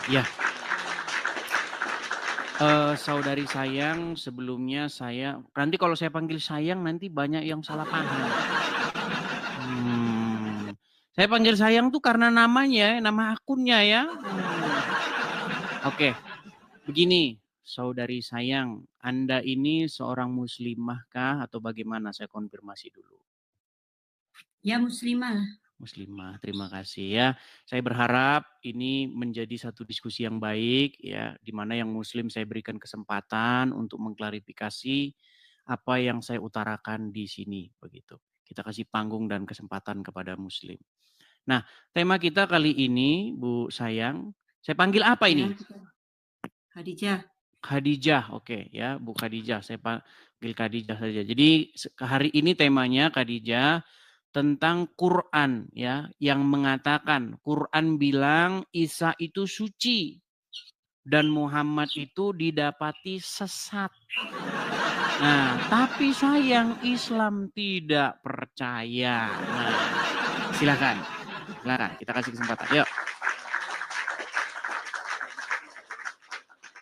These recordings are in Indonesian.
Ya, saudari sayang, sebelumnya nanti kalau saya panggil sayang nanti banyak yang salah paham. Saya panggil sayang tuh karena namanya, nama akunnya ya. Oke, begini, saudari sayang, Anda ini seorang muslimah kah atau bagaimana? Saya konfirmasi dulu. Ya, muslimah lah. Muslimah, terima kasih ya. Saya berharap ini menjadi satu diskusi yang baik ya, di mana yang muslim saya berikan kesempatan untuk mengklarifikasi apa yang saya utarakan di sini begitu. Kita kasih panggung dan kesempatan kepada muslim. Nah, tema kita kali ini Bu Sayang, saya panggil apa Ya, ini? Khadijah. Khadijah, oke ya, Bu Khadijah. Saya panggil Khadijah saja. Jadi hari ini temanya Khadijah tentang Quran ya, yang mengatakan Quran bilang Isa itu suci dan Muhammad itu didapati sesat. Nah, tapi sayang Islam tidak percaya. Nah, silakan kita kasih kesempatan. Yuk.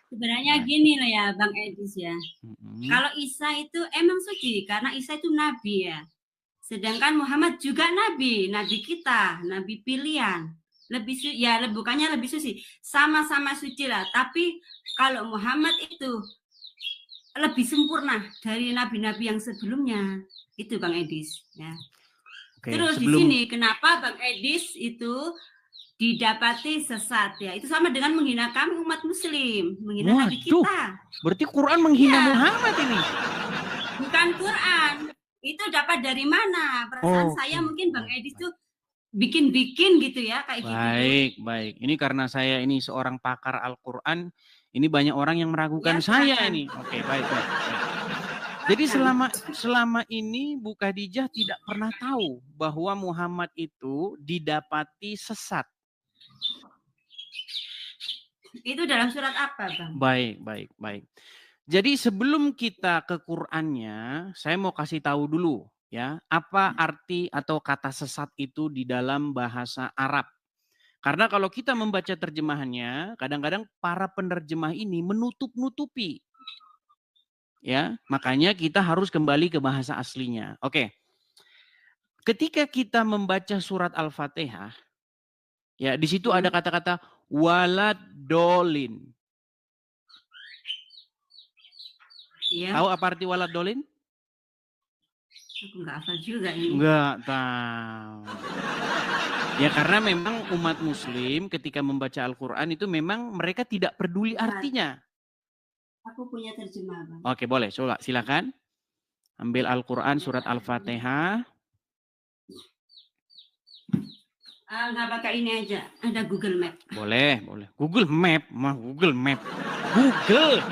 Sebenarnya gini loh ya Bang Edis ya. Kalau Isa itu emang suci karena Isa itu nabi ya. Sedangkan Muhammad juga nabi kita, nabi pilihan. Bukannya lebih suci, sama-sama suci lah. Tapi kalau Muhammad itu lebih sempurna dari nabi-nabi yang sebelumnya. Itu Bang Edis ya. Oke, terus di sini kenapa Bang Edis itu didapati sesat ya, itu sama dengan menghina kami umat muslim, menghina nabi kita. Berarti Quran menghina Muhammad ini? Bukan Quran, itu dapat dari mana? Perasaan saya mungkin Bang Edis tuh bikin-bikin gitu ya, kayak gitu. Baik. Ini karena saya ini seorang pakar Al-Quran, ini banyak orang yang meragukan ya, saya ini. Oke, baik. Jadi selama ini Bu Khadijah tidak pernah tahu bahwa Muhammad itu didapati sesat. Itu dalam surat apa, Bang? Baik. Jadi sebelum kita ke Qur'annya, saya mau kasih tahu dulu ya, apa arti atau kata sesat itu di dalam bahasa Arab. Karena kalau kita membaca terjemahannya, kadang-kadang para penerjemah ini menutup-nutupi. Ya, makanya kita harus kembali ke bahasa aslinya. Oke. Ketika kita membaca surat Al-Fatihah, ya di situ ada kata-kata waladolin. Ya. Tahu apa arti waladolin? Aku nggak hafal juga ini. Nggak tahu. Ya karena memang umat muslim ketika membaca Al-Quran itu memang mereka tidak peduli artinya. Aku punya terjemah, Bang. Oke, boleh. Silakan. Ambil Al-Quran surat Al-Fatihah. Nggak pakai ini aja. Ada Google Map. Boleh. Google Map. Google Map. Google.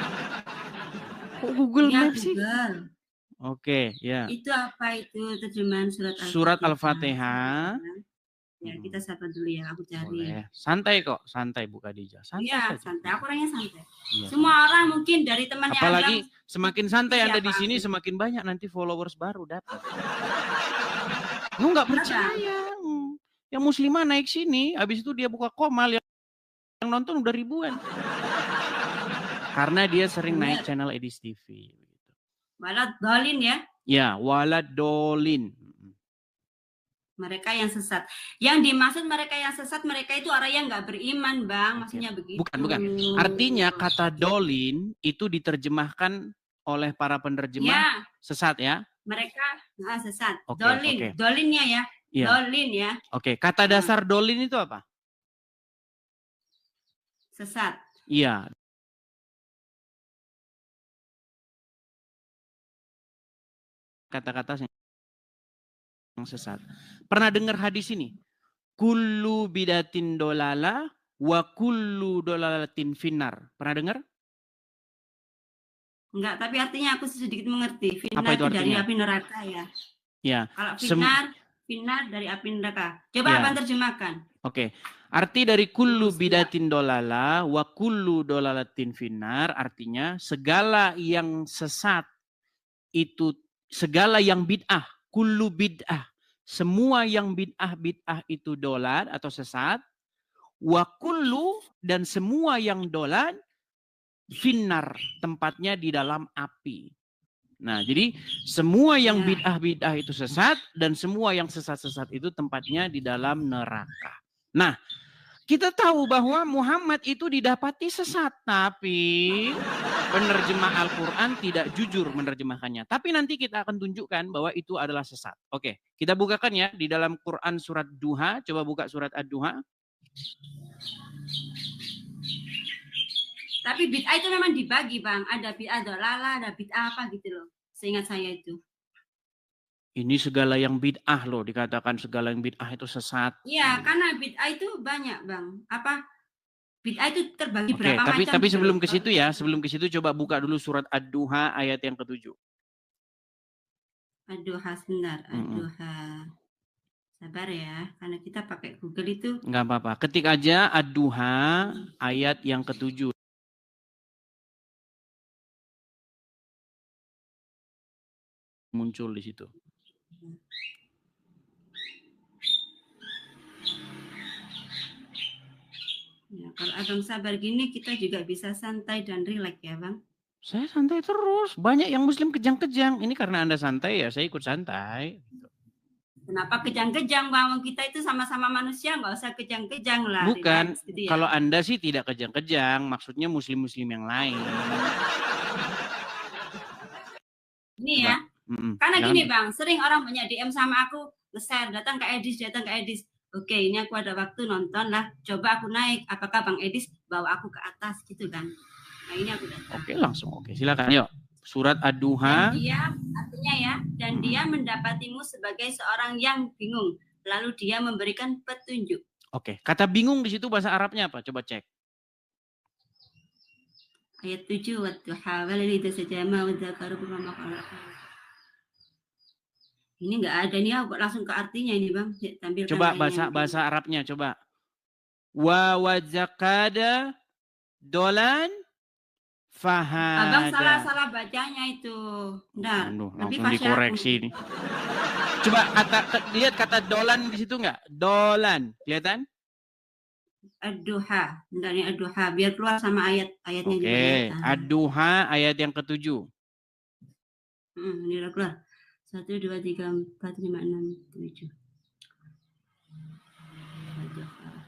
Kok Google Map sih? Google. Oke, ya. Itu apa itu terjemahan surat Al-Fatihah? Surat Al-Fatihah. Ya, kita sabar dulu ya, aku cari. Boleh. Santai kok, santai Bu Khadijah. Iya, santai. Aku orangnya santai. Ya. Semua orang mungkin dari temannya. Apalagi semakin santai Anda di sini, semakin banyak nanti followers baru dapat. Lu nggak percaya. Yang muslimah naik sini, habis itu dia buka komal, yang nonton udah ribuan. Karena dia sering naik channel Edis TV. Walad dolin ya? Ya, walad dolin. Mereka yang sesat. Yang dimaksud mereka yang sesat, mereka itu orang yang nggak beriman, Bang. Maksudnya begitu. Bukan. Artinya kata dolin itu diterjemahkan oleh para penerjemah sesat ya? Mereka sesat. Dolin. Dolinnya ya. Dolin ya. Oke, kata dasar dolin itu apa? Sesat. Iya. Kata-kata yang sesat. Pernah dengar hadis ini? Kullu bidatin dolala wa kullu dolalatin finnar. Pernah dengar? Enggak, tapi artinya aku sedikit mengerti. Finnar itu dari api neraka ya. Ya. Kalau finnar dari api neraka. Coba Abang terjemahkan. Oke. Arti dari kullu bidatin dolala wa kullu dolalatin finnar artinya segala yang sesat itu, segala yang bid'ah, kullu bid'ah, semua yang bid'ah itu dolar atau sesat, wa kullu, dan semua yang dolan, finnar, tempatnya di dalam api. Nah, jadi semua yang bid'ah-bid'ah itu sesat, dan semua yang sesat-sesat itu tempatnya di dalam neraka. Nah, kita tahu bahwa Muhammad itu didapati sesat, tapi penerjemah Al-Quran tidak jujur menerjemahkannya. Tapi nanti kita akan tunjukkan bahwa itu adalah sesat. Oke, kita bukakan ya di dalam Quran surat Duha. Coba buka surat Ad-Duha. Tapi bid'ah itu memang dibagi, Bang. Ada bid'ah dolalah, ada bid'ah apa gitu loh. Seingat saya itu. Ini segala yang bid'ah loh, dikatakan segala yang bid'ah itu sesat. Iya, karena bid'ah itu banyak, Bang. Apa? Bid'ah itu terbagi berapa macam. Tapi gitu sebelum ke situ ya, sebelum ke situ coba buka dulu surat Ad-Duha ayat yang ke-7. Ad-Duha sebentar, Ad-Duha. Sabar ya, karena kita pakai Google itu. Enggak apa-apa. Ketik aja Ad-Duha ayat yang ke-7. Muncul di situ. Ya, kalau abang sabar gini kita juga bisa santai dan rileks ya, Bang. Saya santai terus. Banyak yang muslim kejang-kejang. Ini karena Anda santai ya, saya ikut santai. Kenapa kejang-kejang, Bang? Kita itu sama-sama manusia, nggak usah kejang-kejang lah. Bukan, gitu ya. Kalau Anda sih tidak kejang-kejang, maksudnya muslim-muslim yang lain. Ini ya. Karena gini, Bang, sering orang banyak DM sama aku, nge-share, datang ke Edis. Oke, ini aku ada waktu nonton lah. Coba aku naik. Apakah Bang Edis bawa aku ke atas gitu kan? Nah, ini aku datang. Oke, langsung. Oke, silakan. Yuk. Surat Ad-Duha. Dan dia, artinya ya, dan dia mendapatimu sebagai seorang yang bingung. Lalu dia memberikan petunjuk. Oke, kata bingung di situ bahasa Arabnya apa? Coba cek. Ayat 7. Wadduha walidha sajama wadzakaru bima khalaqa. Ini enggak ada nih, aku langsung ke artinya ini, Bang. Tampilkan coba bahasa Arabnya, coba. Wa wadzakada dolan fahada. Abang salah bacanya itu. Bentar. Langsung dikoreksi ini. Coba lihat kata dolan di situ enggak? Dolan, kelihatan? Ad-Duha. Bentar nih Ad-Duha, biar keluar sama ayatnya juga. Oke, Ad-Duha ayat yang ke-7. Ini udah keluar. 1, 2, 3, 4, 5, 6, 7.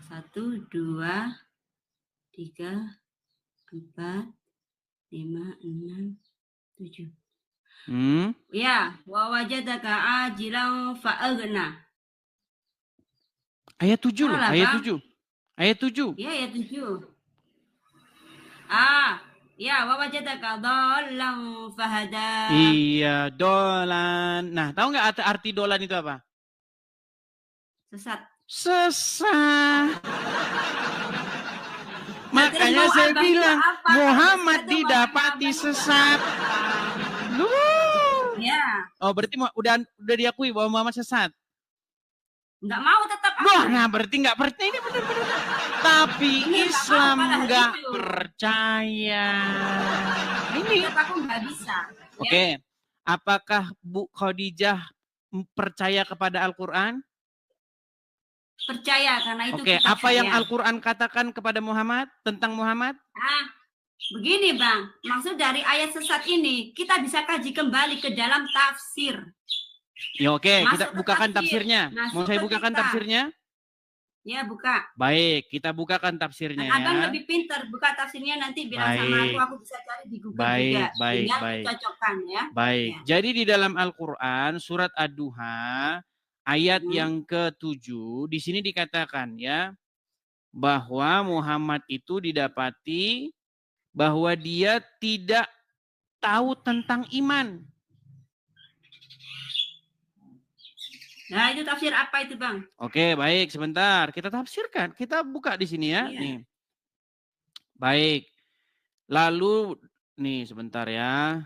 1, 2, 3, 4, 5, 6, 7. Ya, wa wajadaka ajilan fa'aghna. Ayat 7 loh, ayat 7. Ayat 7. Iya, ayat 7. Ya, wa wajadaka dhallan fahada. Iya, dolan. Nah, tahu nggak arti dolan itu apa? Sesat. Sesat. Makanya saya bilang Muhammad didapati sesat. Ya. Oh, berarti udah diakui bahwa Muhammad sesat. Enggak mau tetap. Nah, berarti nggak percaya, ini benar-benar. Tapi ini Islam nggak percaya. Ini. Aku nggak bisa. Oke. Apakah Bu Khadijah percaya kepada Al-Quran? Percaya, karena itu. Oke, apa yang Al-Quran katakan kepada Muhammad tentang Muhammad? Begini, Bang. Maksud dari ayat sesat ini, kita bisa kaji kembali ke dalam tafsir. Ya oke, kita bukakan tafsirnya. Mau saya bukakan tafsirnya? Ya, buka. Baik, kita bukakan tafsirnya. Abang lebih pintar buka tafsirnya, nanti bilang sama aku bisa cari di Google juga. Baik. Cocokkan ya. Baik. Ya. Jadi di dalam Al-Quran surat Ad-Duha ayat yang ke-7 di sini dikatakan ya bahwa Muhammad itu didapati bahwa dia tidak tahu tentang iman. Nah, itu tafsir apa itu, Bang? Oke, baik. Sebentar. Kita tafsirkan. Kita buka di sini ya. Iya. Nih. Baik. Lalu, nih sebentar ya.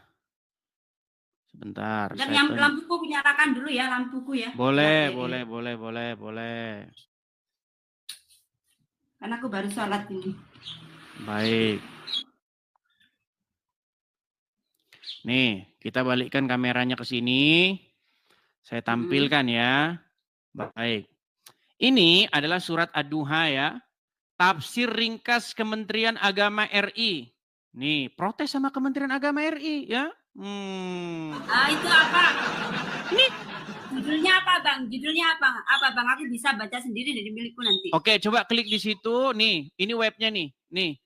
Sebentar. Dan yang lampuku nyalakan dulu ya, lampuku ya. Boleh. Karena aku baru sholat ini. Baik. Nih, kita balikkan kameranya ke sini. Saya tampilkan ya. Baik. Ini adalah surat Ad-Duha ya. tafsir ringkas Kementerian Agama RI. Nih, protes sama Kementerian Agama RI ya. Itu apa? Ini judulnya apa, Bang? Judulnya apa? Apa, Bang? Aku bisa baca sendiri dari milikku nanti. Oke, coba klik di situ. Nih, ini webnya nih. Nih.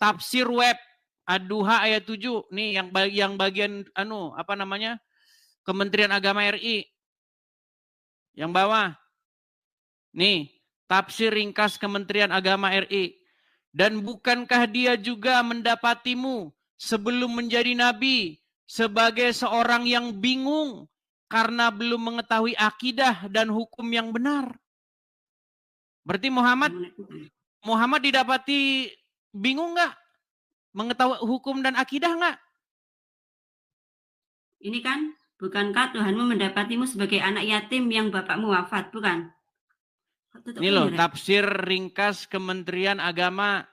Tafsir web Ad-Duha ayat 7. Nih yang bagian apa namanya? Kementerian Agama RI. Yang bawah. Nih, tafsir ringkas Kementerian Agama RI. Dan bukankah dia juga mendapatimu sebelum menjadi nabi sebagai seorang yang bingung karena belum mengetahui akidah dan hukum yang benar? Berarti Muhammad didapati bingung nggak? Mengetahui hukum dan akidah nggak? Ini kan, bukankah Tuhanmu mendapatimu sebagai anak yatim yang bapakmu wafat, bukan? Ini loh, tafsir ringkas Kementerian Agama.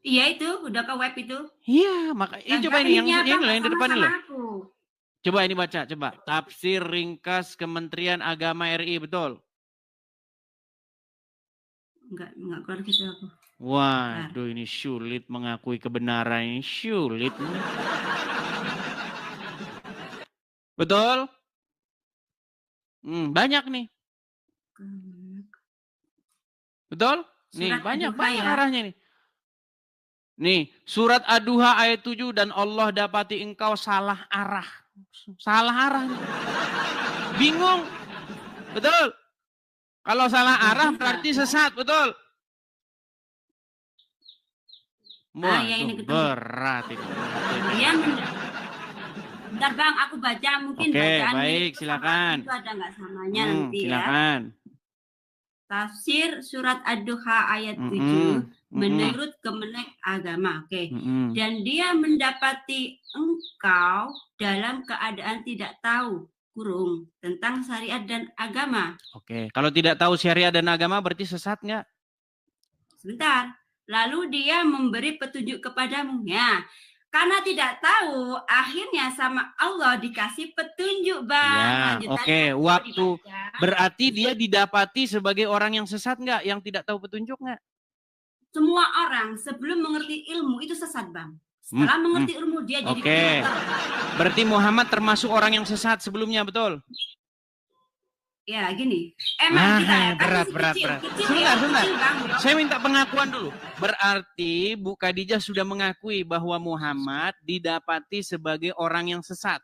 Iya itu, udah ke web itu. Iya, makanya coba ini yang di depan ini loh. Coba ini baca, coba. Tafsir ringkas Kementerian Agama RI, betul? Enggak keluar gitu aku. Waduh, ini sulit mengakui kebenaran, ini sulit. Betul? Banyak nih. Betul? Nih, banyak arahnya nih. Nih, surat Ad-Duha ayat 7, dan Allah dapati engkau salah arah. Salah arah nih. Bingung. Betul? Kalau salah arah berarti sesat, betul? Waduh, berat itu. Bentar Bang, aku baca mungkin bacaan. Oke, baik, silakan. Itu ada nggak samanya nanti silakan. Ya. Tafsir surat Ad-Duha ayat 7 menurut Kementerian Agama. Oke. Dan dia mendapati engkau dalam keadaan tidak tahu kurung tentang syariat dan agama. Oke, kalau tidak tahu syariat dan agama berarti sesat nggak? Sebentar. Lalu dia memberi petunjuk kepadamu. Ya, karena tidak tahu, akhirnya sama Allah dikasih petunjuk, Bang. Ya, oke. Waktu berarti dia didapati sebagai orang yang sesat nggak? Yang tidak tahu petunjuk nggak? Semua orang sebelum mengerti ilmu itu sesat, Bang. Setelah mengerti ilmu dia jadi pintar. Berarti Muhammad termasuk orang yang sesat sebelumnya, betul? Ya, gini. Emang kita berat. Kecil, sebentar. Saya minta pengakuan dulu. Berarti Bu Khadijah sudah mengakui bahwa Muhammad didapati sebagai orang yang sesat.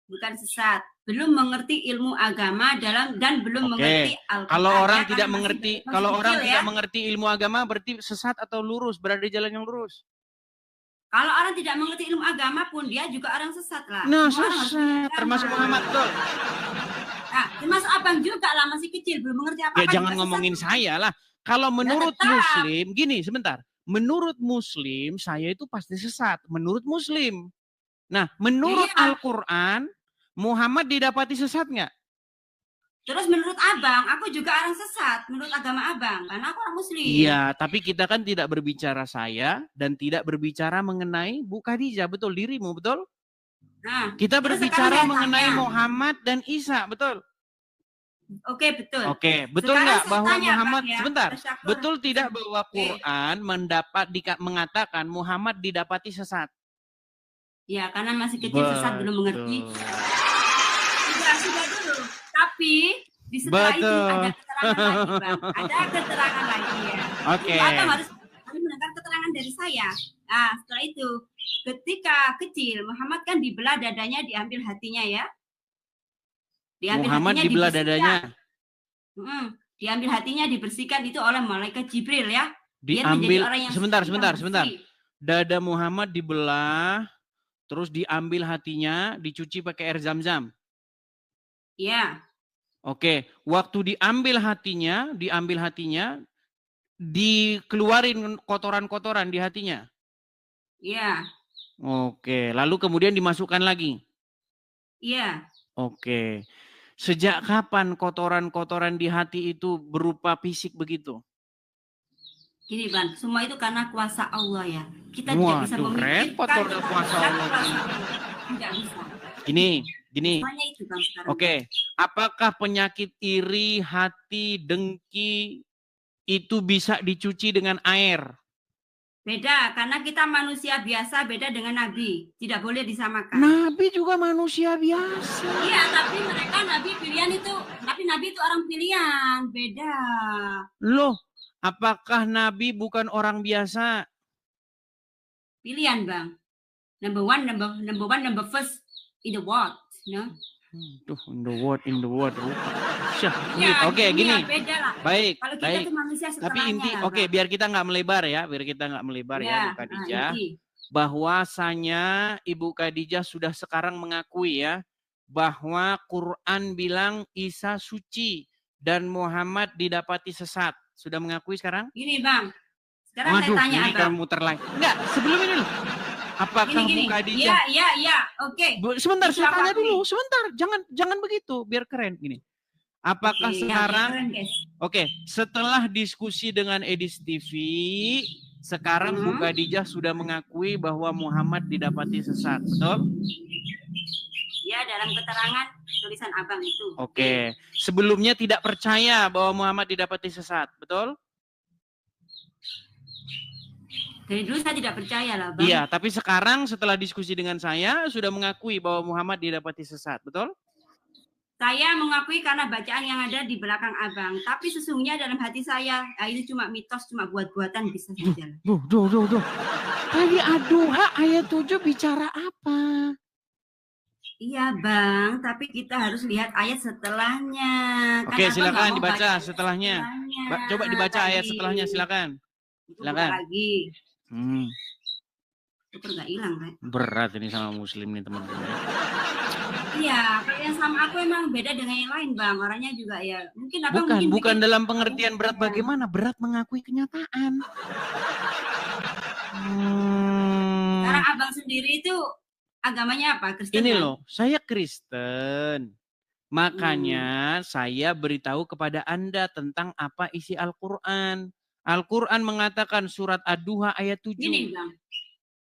Bukan sesat, belum mengerti ilmu agama dan belum mengerti Al-Qur'an. Kalau orang tidak mengerti, tidak mengerti ilmu agama berarti sesat atau lurus, berada di jalan yang lurus. Kalau orang tidak mengerti ilmu agama pun dia juga orang sesat lah. Nah, sesat, termasuk Muhammad tuh. Nah, termasuk abang juga lah, masih kecil, belum mengerti apa-apa. Ya jangan ngomongin saya lah. Kalau menurut Muslim, gini sebentar. Menurut Muslim, saya itu pasti sesat. Menurut Muslim. Nah, menurut Al-Quran, Muhammad didapati sesat nggak? Terus menurut abang, aku juga orang sesat. Menurut agama abang, karena aku orang Muslim. Iya, tapi kita kan tidak berbicara saya dan tidak berbicara mengenai Bu Khadijah. Betul, dirimu, betul? Nah, kita berbicara mengenai Muhammad dan Isa, betul? Oke, betul. Oke, betul nggak bahwa Muhammad, sebentar, betul tidak bahwa Quran mengatakan Muhammad didapati sesat? Ya, karena masih kecil sesat, belum mengerti. Sudah dulu. Tapi di setelah itu ada keterangan lagi, Bang. Ada keterangan lagi ya. Oke. Atau harus mendengar keterangan dari saya. Nah, setelah itu ketika kecil Muhammad kan dibelah dadanya, diambil hatinya ya. Muhammad dibelah dadanya. Diambil hatinya, dibersihkan itu oleh malaikat Jibril ya. Diambil orang yang sebentar. Dada Muhammad dibelah, terus diambil hatinya, dicuci pakai air Zam-Zam. Iya. Oke, waktu diambil hatinya, dikeluarin kotoran-kotoran di hatinya. Iya. Oke, lalu kemudian dimasukkan lagi. Iya. Oke. Sejak kapan kotoran-kotoran di hati itu berupa fisik begitu? Gini, Bang, semua itu karena kuasa Allah ya. Kita tidak bisa memikirkan kuasa Allah. Tidak bisa. Ini Gini. Itu, Bang, sekarang. Oke. Apakah penyakit iri, hati, dengki itu bisa dicuci dengan air? Beda, karena kita manusia biasa, beda dengan Nabi. Tidak boleh disamakan. Nabi juga manusia biasa. Iya, tapi mereka Nabi pilihan itu, tapi Nabi itu orang pilihan, beda. Loh, apakah Nabi bukan orang biasa? Pilihan, Bang. Number one, number first in the world, you know? Tuh, in the world. Ya, Oke, gini. Beda lah. Baik, kalau kita baik. Tuh manusia tapi inti, biar kita nggak melebar ya, Bu Khadijah. Bahwasanya Ibu Khadijah sudah sekarang mengakui ya, bahwa Quran bilang Isa suci dan Muhammad didapati sesat. Sudah mengakui sekarang? Gini, Bang. Sekarang saya tanya, ini kamu muter lagi. Enggak, sebelum ini loh. Apakah Bu Khadijah? Iya, oke. Sebentar, saya tanya dulu. Sebentar, jangan begitu, biar keren gini. Apakah sekarang? Oke, setelah diskusi dengan Edis TV, sekarang Bu Khadijah sudah mengakui bahwa Muhammad didapati sesat, betul? Ya, dalam keterangan tulisan Abang itu. Oke. Sebelumnya tidak percaya bahwa Muhammad didapati sesat, betul? Dari dulu saya tidak percaya lah, Bang. Iya, tapi sekarang setelah diskusi dengan saya sudah mengakui bahwa Muhammad didapati sesat, betul? Saya mengakui karena bacaan yang ada di belakang Abang. Tapi sesungguhnya dalam hati saya, itu cuma mitos, cuma buat-buatan bisa saja. Duh. Tadi Ad-Duha ayat 7 bicara apa? Iya, Bang. Tapi kita harus lihat ayat setelahnya. Oke, silakan dibaca setelahnya. Coba dibaca ayat setelahnya, silakan. Silakan. Lagi. Itu nggak hilang, kan? Berat ini sama Muslim nih, teman-teman. Iya, kalau yang sama aku emang beda dengan yang lain, Bang. Orangnya juga ya, mungkin Abang bukan dalam pengertian berat bagaimana, berat mengakui kenyataan. Sekarang Abang sendiri itu agamanya apa? Kristen? Ini loh, saya Kristen. Makanya saya beritahu kepada Anda tentang apa isi Al-Quran. Al-Quran mengatakan surat Ad-Duha ayat 7. Gini, Bang.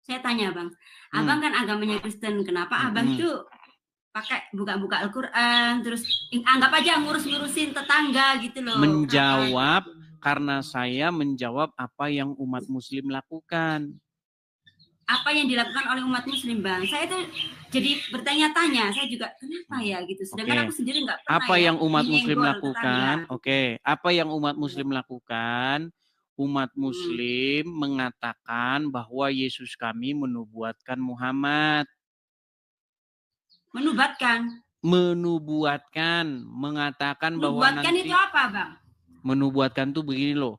Saya tanya, Bang. Abang kan agamanya Kristen. Kenapa Abang tuh pakai buka-buka Al-Quran, terus anggap aja ngurus-ngurusin tetangga gitu loh? Menjawab, karena saya menjawab apa yang umat Muslim lakukan. Apa yang dilakukan oleh umat Muslim, Bang? Saya tuh jadi bertanya-tanya. Saya juga kenapa ya gitu. Sedangkan aku sendiri nggak pernah. Apa yang umat Muslim lakukan? Apa yang umat Muslim lakukan? Umat Muslim mengatakan bahwa Yesus kami menubuatkan Muhammad. Menubuatkan, mengatakan bahwa menubuatkan itu apa, Bang? Menubuatkan tuh begini loh.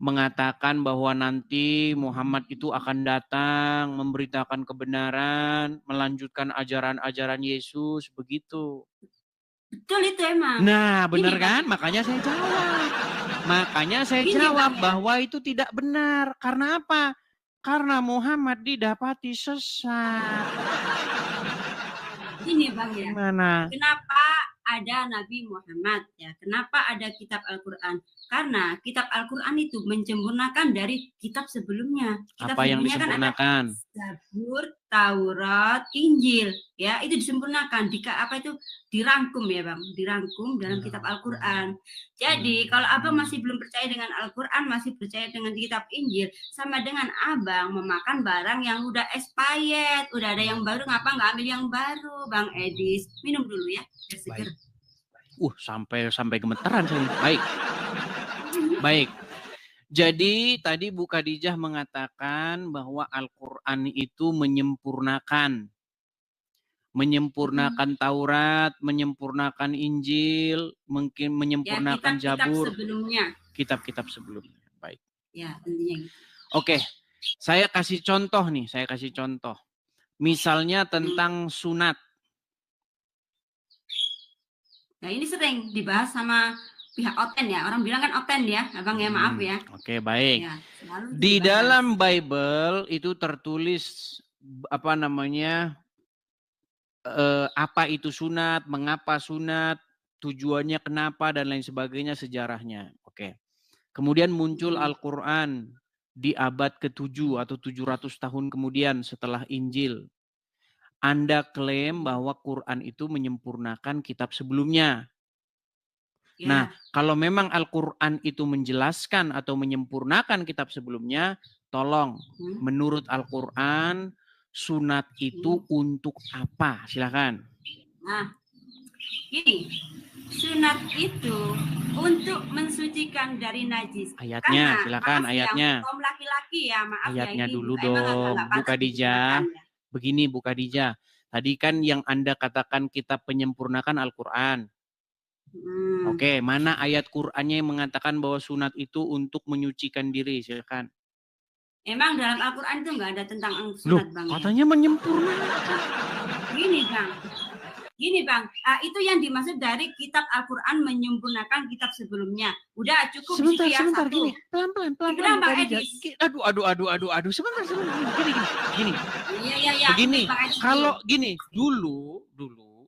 Mengatakan bahwa nanti Muhammad itu akan datang, memberitakan kebenaran, melanjutkan ajaran-ajaran Yesus, begitu. Betul itu emang. Nah, benar kan? Makanya saya jawab bahwa itu tidak benar. Karena apa? Karena Muhammad didapati sesat. Ini, Bang, ya. Gimana? Kenapa ada Nabi Muhammad ya? Kenapa ada kitab Al-Quran? Karena kitab Al-Quran itu menyempurnakan dari kitab sebelumnya. Kitab apa yang disempurnakan? Kan Zabur, Taurat, Injil, ya itu disempurnakan. Dirangkum ya, Bang, dirangkum dalam kitab Al-Quran. Jadi kalau Abang masih belum percaya dengan Al-Quran, masih percaya dengan kitab Injil, sama dengan Abang memakan barang yang udah expired, udah ada yang baru, ngapa nggak ambil yang baru, Bang Edis? Minum dulu ya, biar seger. Sampai gemeteran saya. Baik. Jadi tadi Bu Khadijah mengatakan bahwa Al-Quran itu menyempurnakan Taurat, menyempurnakan Injil, mungkin menyempurnakan Zabur, kitab-kitab sebelumnya. Baik. Ya, intinya. Oke, saya kasih contoh. Misalnya tentang sunat. Nah, ini sering dibahas sama pihak Oten ya. Orang bilang kan Oten ya, Abang ya, maaf ya. Oke, baik. Ya, di dalam Bible itu tertulis apa itu sunat, mengapa sunat, tujuannya kenapa, dan lain sebagainya, sejarahnya. Oke. Kemudian muncul Al-Quran di abad ke-7 atau 700 tahun kemudian setelah Injil. Anda klaim bahwa Quran itu menyempurnakan kitab sebelumnya. Ya. Nah, kalau memang Al-Quran itu menjelaskan atau menyempurnakan kitab sebelumnya, tolong menurut Al-Quran, sunat itu untuk apa? Silakan. Nah, gini, sunat itu untuk mensucikan dari najis. Ayatnya, karena, silakan ayatnya. Ya, kaum laki-laki ya, maaf ayatnya ya, ini dulu dong, Bu Khadijah. Begini Bu Khadijah, tadi kan yang Anda katakan kitab penyempurnakan Al-Quran. Oke, mana ayat Qur'annya yang mengatakan bahwa sunat itu untuk menyucikan diri? Silakan. Emang dalam Al-Quran itu nggak ada tentang sunat, Bang? Katanya menyempurnakan. Gini Bang, itu yang dimaksud dari kitab Al-Quran menyempurnakan kitab sebelumnya. Udah cukup. Sebentar, gini, pelan-pelan. Aduh, sebentar, gini. Iya. Begini, kalau gini, dulu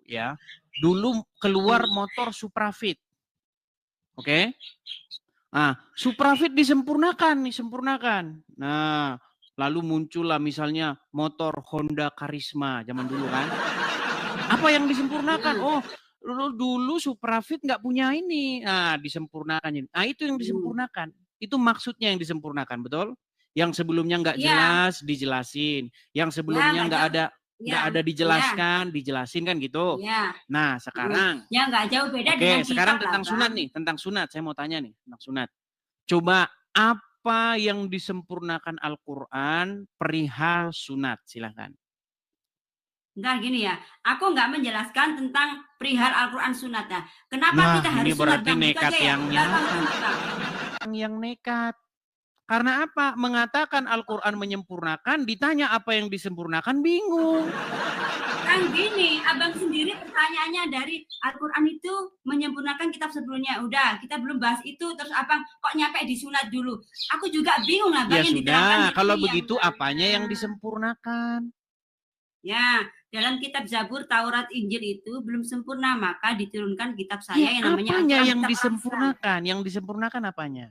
ya, dulu keluar motor Suprafit. Oke? Nah, Suprafit disempurnakan. Nah, lalu muncullah misalnya motor Honda Karisma zaman dulu kan. Apa yang disempurnakan? Oh, dulu Suprafit nggak punya ini. Nah, disempurnakan. Nah, itu yang disempurnakan. Itu maksudnya yang disempurnakan, betul? Yang sebelumnya nggak jelas, dijelasin. Yang sebelumnya nggak ada dijelasin kan gitu. Ya. Nah, sekarang. Ya, nggak jauh beda dengan kitab. Sekarang tentang sunat nih. Tentang sunat, saya mau tanya nih. Tentang sunat. Coba apa yang disempurnakan Al-Quran perihal sunat? Silahkan. Enggak, gini ya, aku nggak menjelaskan tentang perihal Al-Quran sunat ya. Kenapa kita harus sunat? Ini berarti nekat yang nekat. Karena apa? Mengatakan Al-Quran menyempurnakan, ditanya apa yang disempurnakan, bingung. Kan gini, abang sendiri pertanyaannya dari Al-Quran itu menyempurnakan kitab sebelumnya. Udah, kita belum bahas itu, terus abang kok nyampe di sunat dulu. Aku juga bingung lah. Ya sudah, kalau begitu apanya yang disempurnakan? Ya, dalam kitab Zabur, Taurat, Injil itu belum sempurna, maka diturunkan kitab saya yang namanya Apanya yang disempurnakan? Yang disempurnakan apanya?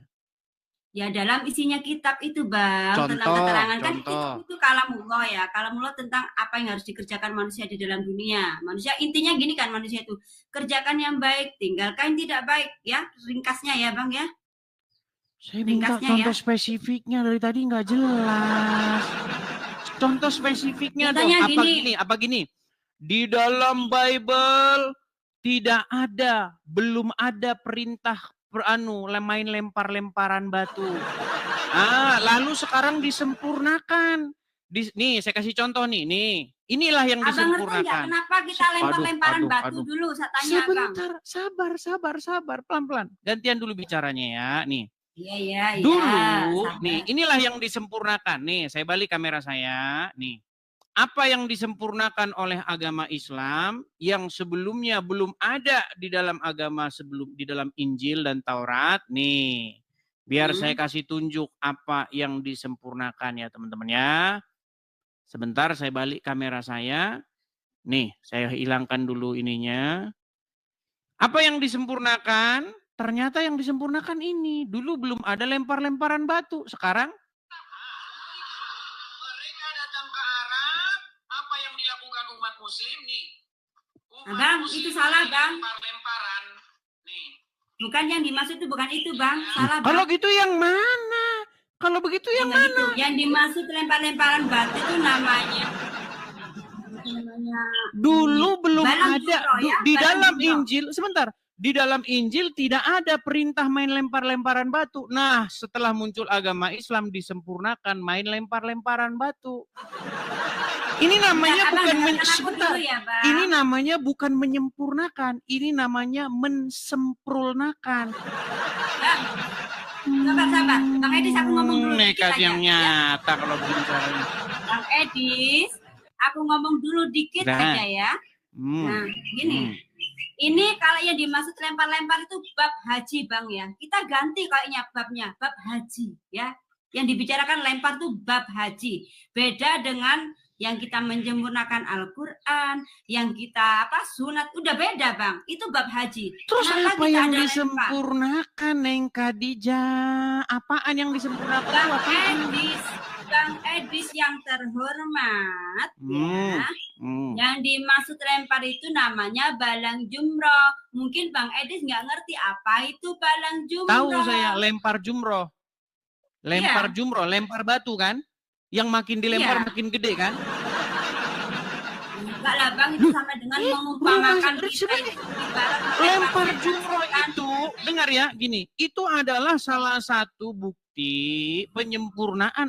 Ya dalam isinya kitab itu Bang, tentang keterangan kan itu kalamullah ya, kalamullah tentang apa yang harus dikerjakan manusia di dalam dunia. Manusia intinya gini kan, manusia itu kerjakan yang baik, tinggalkan yang tidak baik ya, ringkasnya ya Bang ya. Saya minta contoh spesifiknya, dari tadi nggak jelas. Contoh spesifiknya dong, apa gini? Di dalam Bible belum ada perintah main lempar-lemparan batu. Lalu sekarang disempurnakan. Nih, saya kasih contoh nih. Inilah yang disempurnakan. Abang kenapa kita lempar-lemparan batu dulu? Saya tanya, sebentar, sabar, pelan-pelan. Gantian dulu bicaranya ya, nih. Iya. Dulu, nih, inilah yang disempurnakan. Nih, saya balik kamera saya. Nih, apa yang disempurnakan oleh agama Islam yang sebelumnya belum ada di dalam di dalam Injil dan Taurat. Nih, biar saya kasih tunjuk apa yang disempurnakan ya teman-teman ya. Sebentar, saya balik kamera saya. Nih, saya hilangkan dulu ininya. Apa yang disempurnakan? Ternyata yang disempurnakan ini. Dulu belum ada lempar-lemparan batu. Sekarang mereka datang ke Arab. Apa yang dilakukan umat muslim nih? Bang, itu salah Bang. Lempar-lemparan. Nih. Bukan yang dimaksud itu, bukan itu Bang. Salah Bang. Kalau gitu yang mana? Kalau begitu yang mana? Itu. Yang dimaksud lempar-lemparan batu itu namanya dulu belum ada di dalam Injil. Sebentar. Di dalam Injil tidak ada perintah main lempar-lemparan batu. Nah, setelah muncul agama Islam disempurnakan main lempar-lemparan batu. Ini namanya ini namanya bukan menyempurnakan, ini namanya mensemprulnakan. Sabar. Bang Edis, aku ngomong dulu. Nekat yang nyata kalau begini caranya. Bang Edis, aku ngomong dulu dikit aja ya. Nah, gini. Ini kalau yang dimaksud lempar-lempar itu bab haji Bang ya. Kita ganti kayaknya babnya, bab haji ya. Yang dibicarakan lempar itu bab haji. Beda dengan yang kita menyempurnakan Al-Quran, yang kita sunat, udah beda Bang. Itu bab haji. Terus apa yang disempurnakan Neng Khadijah? Apaan yang disempurnakan? Bang Edis yang terhormat, ya, yang dimaksud lempar itu namanya balang jumroh. Mungkin Bang Edis nggak ngerti apa itu balang jumroh. Tahu saya, lempar jumroh. Lempar jumroh, lempar batu kan? Yang makin dilempar makin gede kan? Enggak lah Bang, itu sama dengan mengumpamakan lempar jumroh itu, dengar ya, gini, itu adalah salah satu bukti penyempurnaan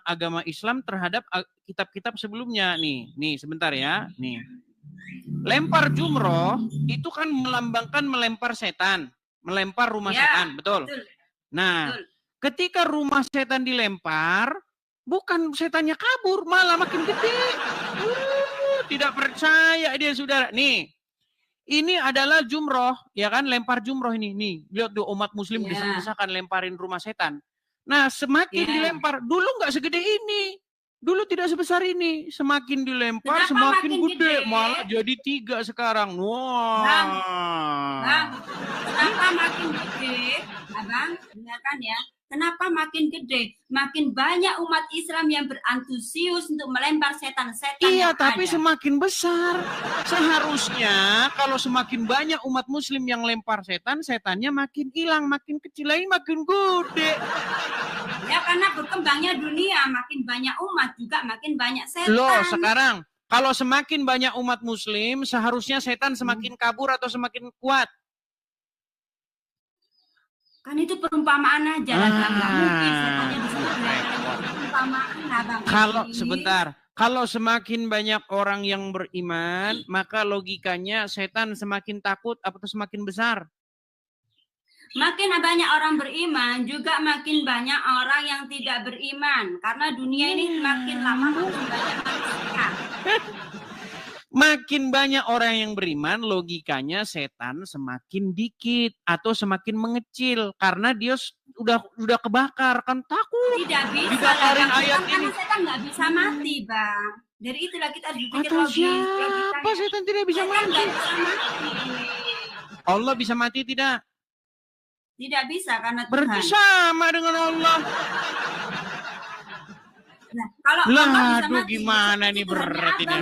agama Islam terhadap kitab-kitab sebelumnya. Nih sebentar ya, nih. Lempar jumroh itu kan melambangkan melempar setan, melempar rumah setan, betul? Nah, ketika rumah setan dilempar, bukan setannya kabur, malah makin gede. Tidak percaya dia, saudara. Nih, ini adalah jumroh, ya kan? Lempar jumroh ini. Nih, lihat tuh umat muslim desak-desakan lemparin rumah setan. Nah, semakin dilempar, dulu nggak segede ini. Dulu tidak sebesar ini. Semakin dilempar, semakin gede. Malah jadi 3 sekarang. Wah. Bang, kenapa makin gede? Abang, dengarkan ya. Kenapa makin gede? Makin banyak umat Islam yang berantusius untuk melempar setan-setan. Iya, tapi semakin besar. Seharusnya kalau semakin banyak umat muslim yang lempar setan, setannya makin hilang, makin kecil lagi, makin gede. Ya, karena berkembangnya dunia, makin banyak umat juga makin banyak setan. Loh, sekarang kalau semakin banyak umat muslim, seharusnya setan semakin kabur atau semakin kuat? Kan itu perumpamaan aja lah, nggak mungkin setannya bisa perumpamaan lah, Bang. Kalau semakin banyak orang yang beriman, maka logikanya setan semakin takut atau semakin besar? Makin banyak orang beriman, juga makin banyak orang yang tidak beriman. Karena dunia ini makin lama makin banyak manusia. Makin banyak orang yang beriman, logikanya setan semakin dikit atau semakin mengecil karena dia udah kebakar, kan takut. Tidak bisa dibakarin ayat karena ini. Setan nggak bisa mati, Bang. Dari itulah kita harus berpikir logis. Siapa setan tidak bisa mati? Allah bisa mati tidak? Tidak bisa karena Tuhan. Berarti sama dengan Allah. Nah, kalau Allah bisa mati, gimana nih berarti nih?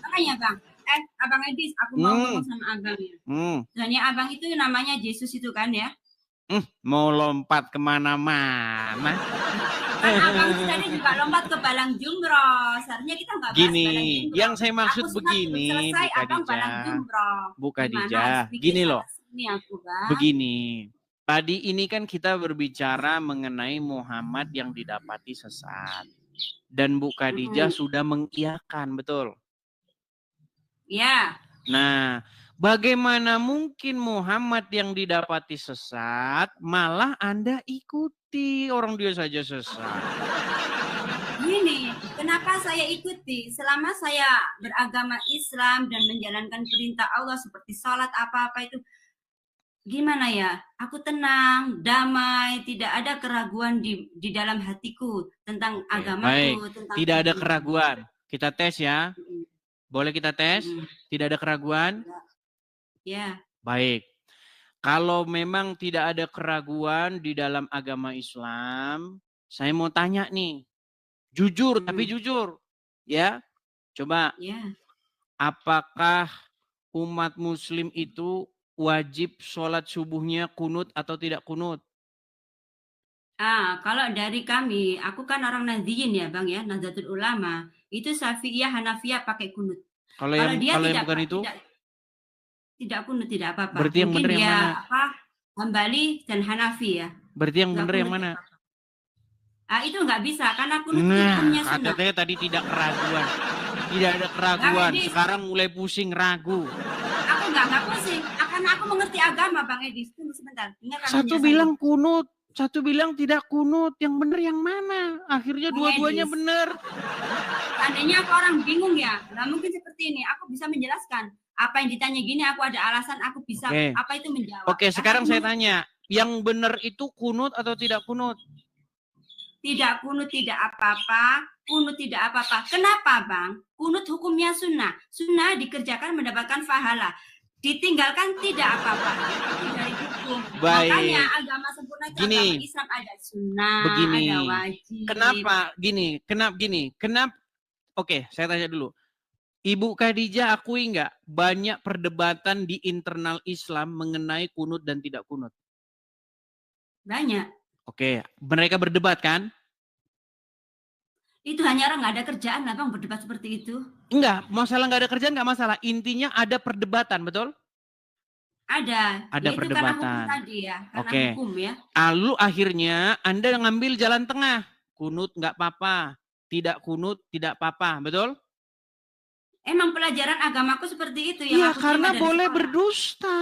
Makanya Bang, Abang Edis, aku mau ngomong sama Abang ya. Soalnya Abang itu namanya Yesus itu kan ya? Mau lompat kemana-mana. Kan Abang itu tadi juga lompat ke balang jumroh. Seharusnya kita nggak bahas gini, balang jumroh. yang saya maksud begini, Bu Khadijah. Gini loh. Begini. Tadi ini kan kita berbicara mengenai Muhammad yang didapati sesat. Dan Bu Khadijah sudah mengiyakan, betul? Ya. Nah, bagaimana mungkin Muhammad yang didapati sesat, malah Anda ikuti orang dia saja sesat? Gini, kenapa saya ikuti? Selama saya beragama Islam dan menjalankan perintah Allah seperti sholat apa-apa itu, gimana ya? Aku tenang, damai, tidak ada keraguan di dalam hatiku tentang agamaku. Tentang tidak ada keraguan. Kita tes ya. Boleh kita tes? Tidak ada keraguan? Ya. Baik. Kalau memang tidak ada keraguan di dalam agama Islam, saya mau tanya nih. Jujur, tapi jujur. Ya. Coba. Ya. Apakah umat muslim itu wajib sholat subuhnya kunut atau tidak kunut? Kalau dari kami, aku kan orang Nahdliyin ya Bang ya, Nahdlatul Ulama. Itu Syafi'iyah, Hanafiyah pakai kunut. Kalau yang bukan itu? Tidak kunut, tidak apa-apa. Berarti yang benar yang mana? Hambali dan Hanafi ya. Berarti yang benar yang mana? Itu nggak bisa, karena kunut itu hukumnya sunnah. Katanya tadi tidak keraguan. Tidak ada keraguan. Sekarang mulai pusing, ragu. Aku nggak pusing. Karena aku mengerti agama, Bang Edis. Tunggu sebentar. Satu bilang kunut, satu bilang tidak kunut. Yang benar yang mana? Akhirnya dua-duanya benar. Seandainya aku orang bingung ya, nggak mungkin seperti ini. Aku bisa menjelaskan. Apa yang ditanya gini, aku ada alasan, aku bisa apa itu menjawab. Oke, sekarang saya tanya. Yang benar itu kunut atau tidak kunut? Tidak kunut, tidak apa-apa. Kunut tidak apa-apa. Kenapa, Bang? Kunut hukumnya sunnah. Sunnah dikerjakan mendapatkan pahala. Ditinggalkan tidak apa-apa. Itu dari hukum. Baik. Makanya agama sempurna itu agama Islam ada sunnah, begini. ada wajib. Kenapa gini? Oke, saya tanya dulu. Ibu Khadijah akui nggak banyak perdebatan di internal Islam mengenai kunut dan tidak kunut? Banyak. Oke, mereka berdebat kan? Itu hanya orang nggak ada kerjaan, Abang, berdebat seperti itu. Enggak, masalah nggak ada kerjaan nggak masalah. Intinya ada perdebatan, betul? Ada Ada perdebatan. Karena hukum perdebatan. tadi ya, karena Oke. hukum ya. Lalu akhirnya Anda ngambil jalan tengah. Kunut nggak apa-apa, tidak kunut tidak apa-apa, betul? Emang pelajaran agamaku seperti itu yang Iya, aku karena terima dari boleh sekolah. berdusta.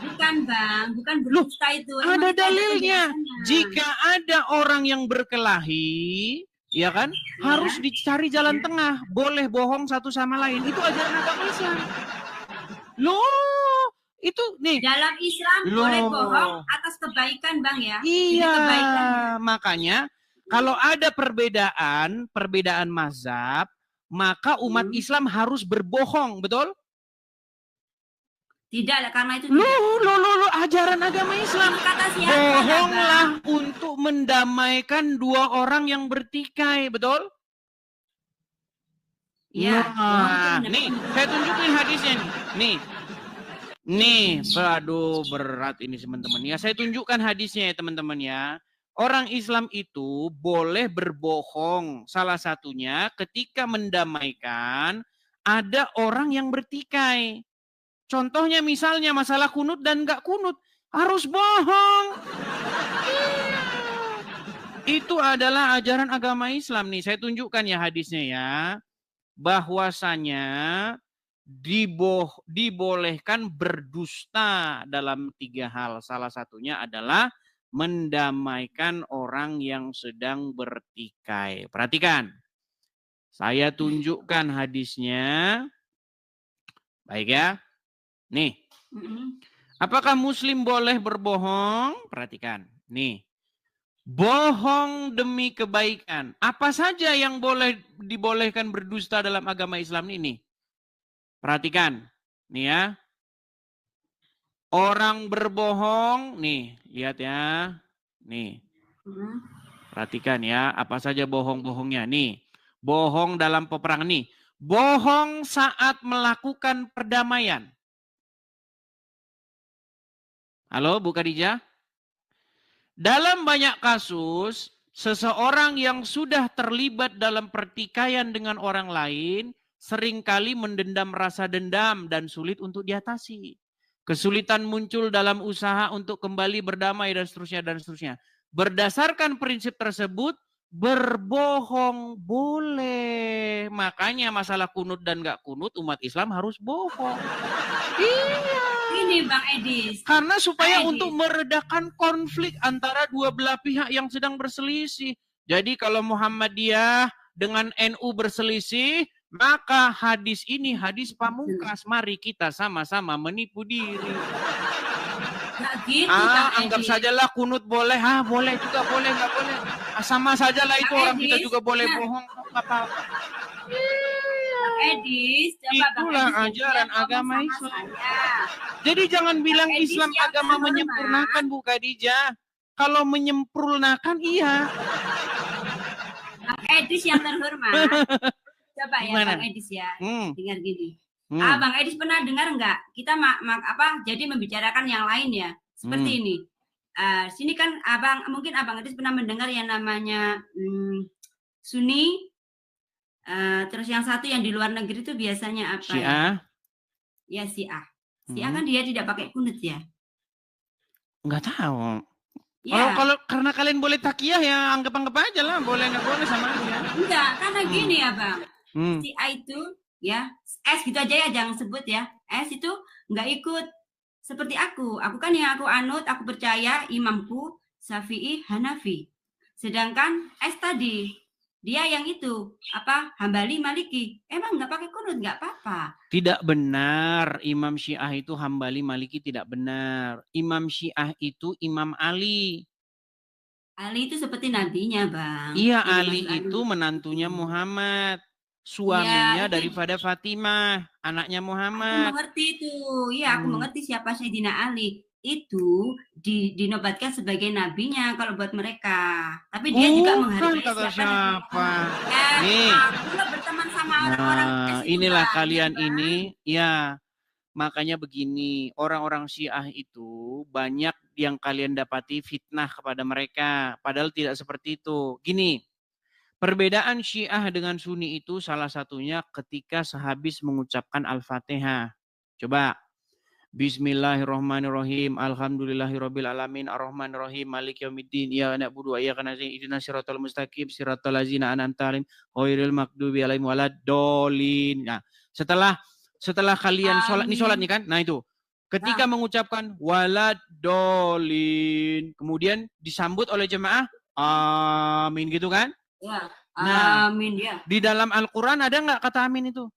Bukan, Bang, bukan berdusta itu. Emang Ada itu dalilnya. penjelasannya. Jika ada orang yang berkelahi, ya kan, harus dicari jalan tengah. Boleh bohong satu sama lain. Itu ajaran agama Islam. Loh, itu nih. Dalam Islam boleh bohong atas kebaikan, Bang ya. Iya, jadi kebaikan. Makanya kalau ada perbedaan mazhab, maka umat Islam harus berbohong, betul? Tidak, karena itu Loh, ajaran agama Islam. Kata siapa, bohonglah untuk mendamaikan dua orang yang bertikai, betul? Iya. Nah, nih, saya tunjukin hadisnya nih. Nih, aduh berat ini teman-teman. Ya, saya tunjukkan hadisnya ya teman-teman ya. Orang Islam itu boleh berbohong. Salah satunya ketika mendamaikan ada orang yang bertikai. Contohnya misalnya masalah kunut dan nggak kunut. Harus bohong. Itu adalah ajaran agama Islam nih. Saya tunjukkan ya hadisnya ya. Bahwasanya dibolehkan berdusta dalam 3 hal. Salah satunya adalah mendamaikan orang yang sedang bertikai. Perhatikan. Saya tunjukkan hadisnya. Baik ya. Nih. Apakah muslim boleh berbohong? Perhatikan. Nih. Bohong demi kebaikan. Apa saja yang dibolehkan berdusta dalam agama Islam ini? Perhatikan. Nih ya. Orang berbohong. Nih. Lihat ya. Nih. Perhatikan ya. Apa saja bohong-bohongnya. Nih. Bohong dalam peperangan. Nih. Bohong saat melakukan perdamaian. Halo Bu Khadijah? Dalam banyak kasus, seseorang yang sudah terlibat dalam pertikaian dengan orang lain, seringkali mendendam rasa dendam dan sulit untuk diatasi. Kesulitan muncul dalam usaha untuk kembali berdamai dan seterusnya. Berdasarkan prinsip tersebut, berbohong boleh. Makanya masalah kunut dan gak kunut, umat Islam harus bohong. Iya. Ini Bang Edis. Karena supaya untuk meredakan konflik antara dua belah pihak yang sedang berselisih. Jadi kalau Muhammadiyah dengan NU berselisih, maka hadis ini hadis pamungkas. Mari kita sama-sama menipu diri. Gak gitu, anggap sajalah kunut boleh. Boleh juga, boleh, nggak boleh. Sama sajalah itu orang kita juga boleh bohong. Nggak apa-apa. Edis, itulah ajaran agama Islam. Jadi jangan bilang Islam agama menyempurnakan, Bu Khadijah. Kalau menyempurnakan iya. Bang Edis yang terhormat. Coba ya Bang Edis ya. Dengar gini. Bang Edis pernah dengar enggak? Kita jadi membicarakan yang lain ya. Seperti ini. Sini kan mungkin Abang Edis pernah mendengar yang namanya Sunni. Terus yang satu yang di luar negeri itu biasanya apa? Syiah. Ya Syiah. Syiah kan dia tidak pakai kunut ya? Enggak tahu. Ya. Kalau karena kalian boleh takiyah ya anggap aja lah, boleh nggak boleh sama aja. Enggak, karena gini ya Bang. Syiah itu ya S gitu aja ya, jangan sebut ya. S itu nggak ikut seperti aku. Aku kan yang aku anut, aku percaya imamku Syafi'i, Hanafi. Sedangkan S tadi dia yang itu Hambali, Maliki. Emang nggak pakai kunut nggak apa-apa. Tidak benar. Imam Syiah itu Hambali, Maliki tidak benar. Imam Syiah itu Imam Ali. Ali itu seperti nabinya Bang. Iya, Ali itu menantunya Muhammad. Suaminya daripada Fatimah, anaknya Muhammad. Aku mengerti itu. Iya, aku mengerti siapa Sayyidina Ali. itu dinobatkan sebagai nabinya kalau buat mereka. Tapi dia juga menghargai kata siapa. Nih. Aku berteman sama orang-orang inilah kalian ini, ya. Makanya begini, orang-orang Syiah itu banyak yang kalian dapati fitnah kepada mereka. Padahal tidak seperti itu. Gini, perbedaan Syiah dengan Sunni itu salah satunya ketika sehabis mengucapkan Al-Fatihah. Coba. Bismillahirrahmanirrahim. Alhamdulillahirabbil alamin arrahmanirrahim maliki yaumiddin iyyaka na'budu wa iyyaka nasta'in ihdinas siratal mustaqim siratal ladzina an'amta 'alaihim ghairil maghdubi alaihim waladdallin. Nah, setelah kalian sholat nih kan. Nah, itu. Ketika mengucapkan waladdallin, kemudian disambut oleh jemaah amin gitu kan? Ya. Amin ya. Di dalam Al-Qur'an ada enggak kata amin itu?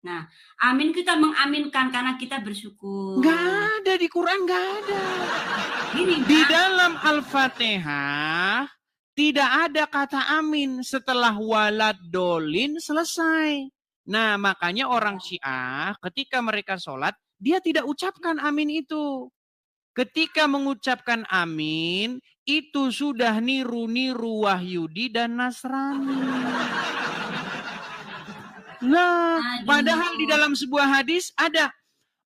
Nah, amin kita mengaminkan karena kita bersyukur. Enggak ada di Quran, enggak ada. Di dalam Al-Fatihah tidak ada kata amin setelah waladdallin selesai. Nah, makanya orang Syiah ketika mereka sholat, dia tidak ucapkan amin itu. Ketika mengucapkan amin, itu sudah niru-niru Wahyudi dan Nasrani. Nah, padahal di dalam sebuah hadis ada,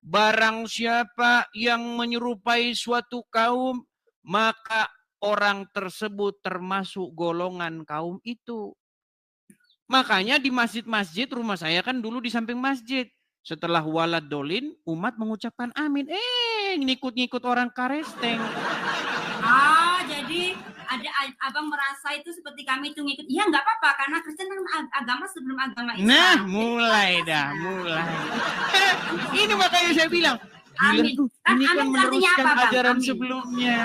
barang siapa yang menyerupai suatu kaum, maka orang tersebut termasuk golongan kaum itu. Makanya di masjid-masjid rumah saya kan dulu di samping masjid. Setelah waladdallin, umat mengucapkan amin. Ngikut-ngikut orang karesteng. Jadi ada abang merasa itu seperti kami itu ngikut. Ya nggak apa-apa karena Kristen kan agama sebelum agama Islam. Nah, mulai. Ini makanya saya bilang, amin. Ini kan meneruskan ajaran sebelumnya.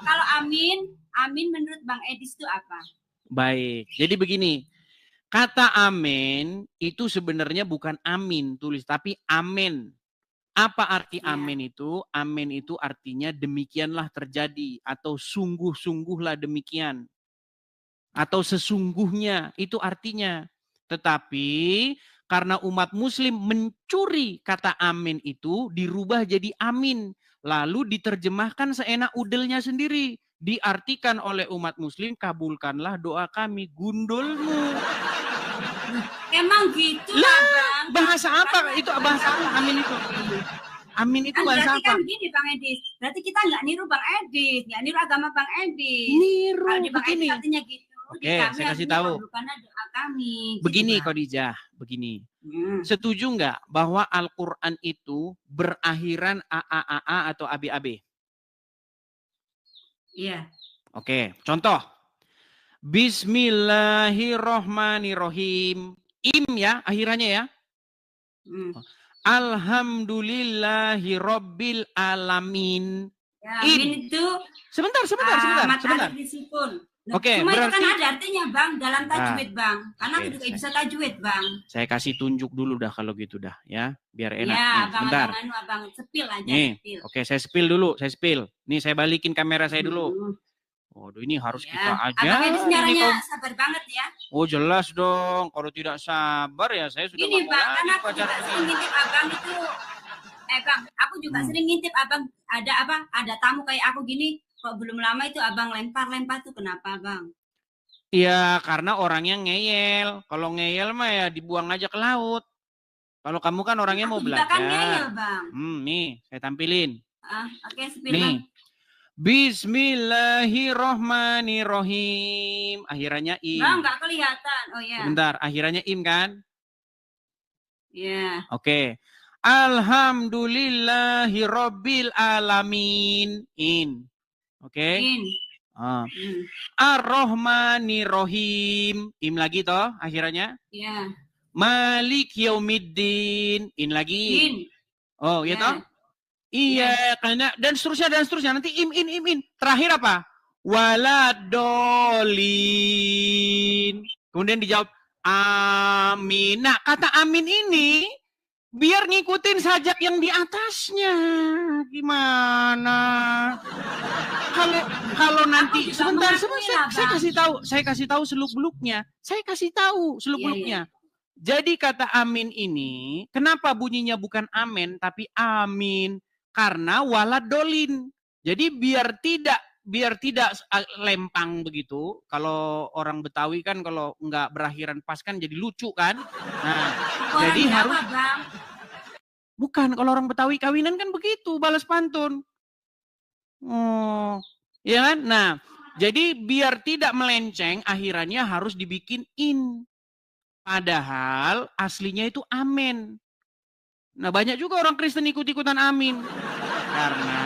Kalau amin menurut Bang Edis itu apa? Baik, jadi begini. Kata amin itu sebenarnya bukan amin tulis, tapi amen. Apa arti amin itu? Amin itu artinya demikianlah terjadi atau sungguh-sungguhlah demikian. Atau sesungguhnya itu artinya. Tetapi karena umat muslim mencuri kata amin itu dirubah jadi amin. Lalu diterjemahkan seenak udelnya sendiri. Diartikan oleh umat muslim, kabulkanlah doa kami, gundulmu. Emang gitu lah, Bang. Bahasa apa itu? Bahasa apa amin itu? Amin itu bahasa apa? Kan gini Bang Edis. Berarti kita nggak niru Bang Edis, nggak niru agama Bang Edis. Niru. Kalau di Bang Edis artinya gitu. Oke, saya kasih tahu. Doa kami. Begini Khadijah, begini. Setuju nggak bahwa Al-Quran itu berakhiran AAAA atau ABAB? Iya. Oke, contoh. Bismillahirrohmanirrohim. Im ya, akhirannya ya. Alhamdulillahirabbil alamin. Ya, amin itu. Sebentar. Oke, cuma berarti itu kan ada artinya Bang dalam tajwid Bang. Karena aku juga bisa tajwid Bang. Saya kasih tunjuk dulu dah kalau gitu dah ya, biar enak. Ya, nih, sebentar. Abang sepil aja. Nih, sepil. Oke, saya spill dulu, Nih, saya balikin kamera saya dulu. Waduh, ini harus kita aja. Abang Edis nyaranya sabar banget ya. Oh, jelas dong. Kalau tidak sabar ya saya sudah ini Bang, karena aku juga sering ngintip Abang itu. Bang, aku juga sering ngintip Abang ada tamu kayak aku gini. Kok belum lama itu Abang lempar tuh kenapa Bang? Iya, karena orangnya ngeyel. Kalau ngeyel mah ya dibuang aja ke laut. Kalau kamu kan orangnya mau belajar. Kan ngeyel Bang. Nih, saya tampilin. Oke, spill nih. Bang. Bismillahirrohmanirrohim. Akhirannya im. Bang, nggak kelihatan. Oh ya. Sebentar, akhirannya im kan? Iya. Oke. Alhamdulillahirabbil alamin. In. Oke. Ar-Rahmanir-Rahim. Im lagi toh akhirannya? Iya. Malik yaumiddin. In lagi. In. Oh, ya toh? Iya, karena dan seterusnya nanti im. Terakhir apa? Waladolin. Kemudian dijawab amin. Nah, kata amin ini biar ngikutin sajak yang di atasnya. Gimana? Kalau nanti sebentar saya kasih tahu seluk-beluknya. Jadi kata amin ini, kenapa bunyinya bukan amin tapi amin? Karena walad dolin. Jadi biar tidak lempang begitu. Kalau orang Betawi kan kalau nggak berakhiran pas kan jadi lucu kan. Nah, jadi harus Bang? Bukan, kalau orang Betawi kawinan kan begitu, balas pantun. Oh, ya kan? Nah, jadi biar tidak melenceng, akhirannya harus dibikin in. Padahal aslinya itu amin. Nah, banyak juga orang Kristen ikut-ikutan amin. Karena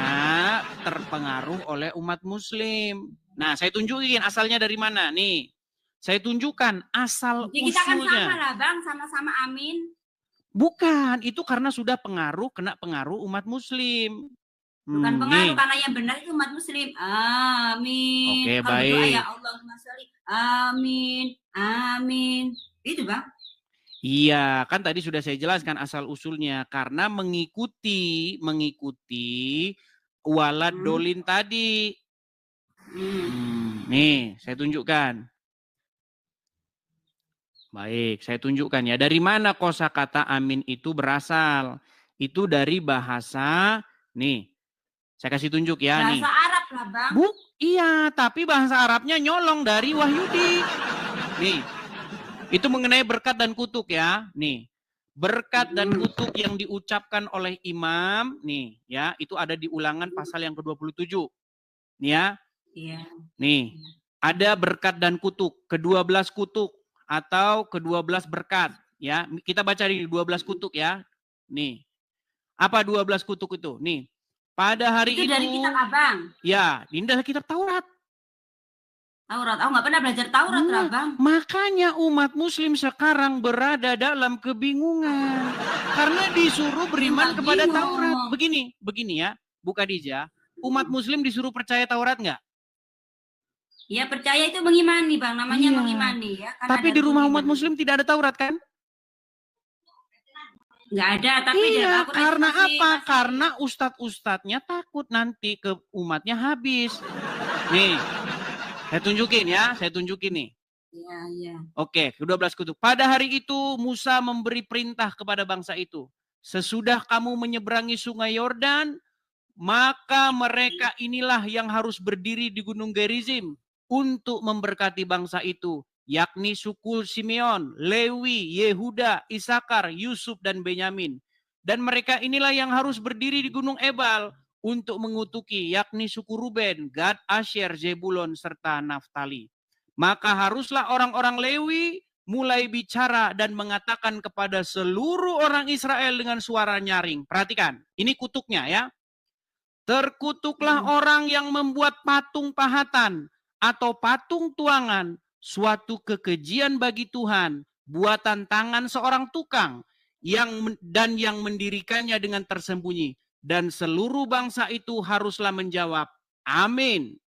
terpengaruh oleh umat muslim. Nah, saya tunjukin asalnya dari mana. Nih, saya tunjukkan asal jadi kita kan usulnya. sama lah Bang, sama-sama amin. Bukan, itu karena sudah kena pengaruh umat muslim. Bukan pengaruh, karena yang benar itu umat muslim. Amin. Oke, kalau baik. berdoa ya Allahumma sholli. Amin. Amin. Itu Bang. Iya, kan tadi sudah saya jelaskan asal usulnya. Karena mengikuti walad dolin tadi. Nih, saya tunjukkan. Baik, saya tunjukkan ya. Dari mana kosakata amin itu berasal? Itu dari bahasa, nih, saya kasih tunjuk ya. Bahasa nih. Arab lah Bang. Iya, tapi bahasa Arabnya nyolong dari Wahyudi. Nih, itu mengenai berkat dan kutuk ya. Nih, berkat dan kutuk yang diucapkan oleh imam, nih ya, itu ada di Ulangan pasal yang ke-27. Nih ya. Iya. Nih, ada berkat dan kutuk, ke-12 kutuk atau ke-12 berkat ya. Kita baca di 12 kutuk ya. Nih. Apa 12 kutuk itu? Nih. Pada hari itu dari kitab Abang. Ya, ini dari kitab Taurat. Taurat. Aku nggak pernah belajar Taurat, Bang. Makanya umat muslim sekarang berada dalam kebingungan. Karena disuruh beriman kepada Taurat. Begini ya, Bu Khadijah. Umat muslim disuruh percaya Taurat nggak? Ya percaya itu mengimani Bang, namanya mengimani ya. Tapi di rumah umat muslim tidak ada Taurat kan? Nggak ada, tapi iya, karena apa? Karena ustadz-ustadznya takut nanti ke umatnya habis. Nih, saya tunjukin nih. Iya. Oke, ke-12 kutuk. Pada hari itu Musa memberi perintah kepada bangsa itu. Sesudah kamu menyeberangi sungai Yordan, maka mereka inilah yang harus berdiri di Gunung Gerizim untuk memberkati bangsa itu, yakni suku Simeon, Lewi, Yehuda, Isakar, Yusuf, dan Benyamin. Dan mereka inilah yang harus berdiri di Gunung Ebal untuk mengutuki, yakni suku Ruben, Gad, Asher, Zebulon, serta Naftali. Maka haruslah orang-orang Lewi mulai bicara dan mengatakan kepada seluruh orang Israel dengan suara nyaring. Perhatikan, ini kutuknya ya. Terkutuklah orang yang membuat patung pahatan atau patung tuangan, suatu kekejian bagi Tuhan, buatan tangan seorang tukang yang mendirikannya dengan tersembunyi. Dan seluruh bangsa itu haruslah menjawab, amin.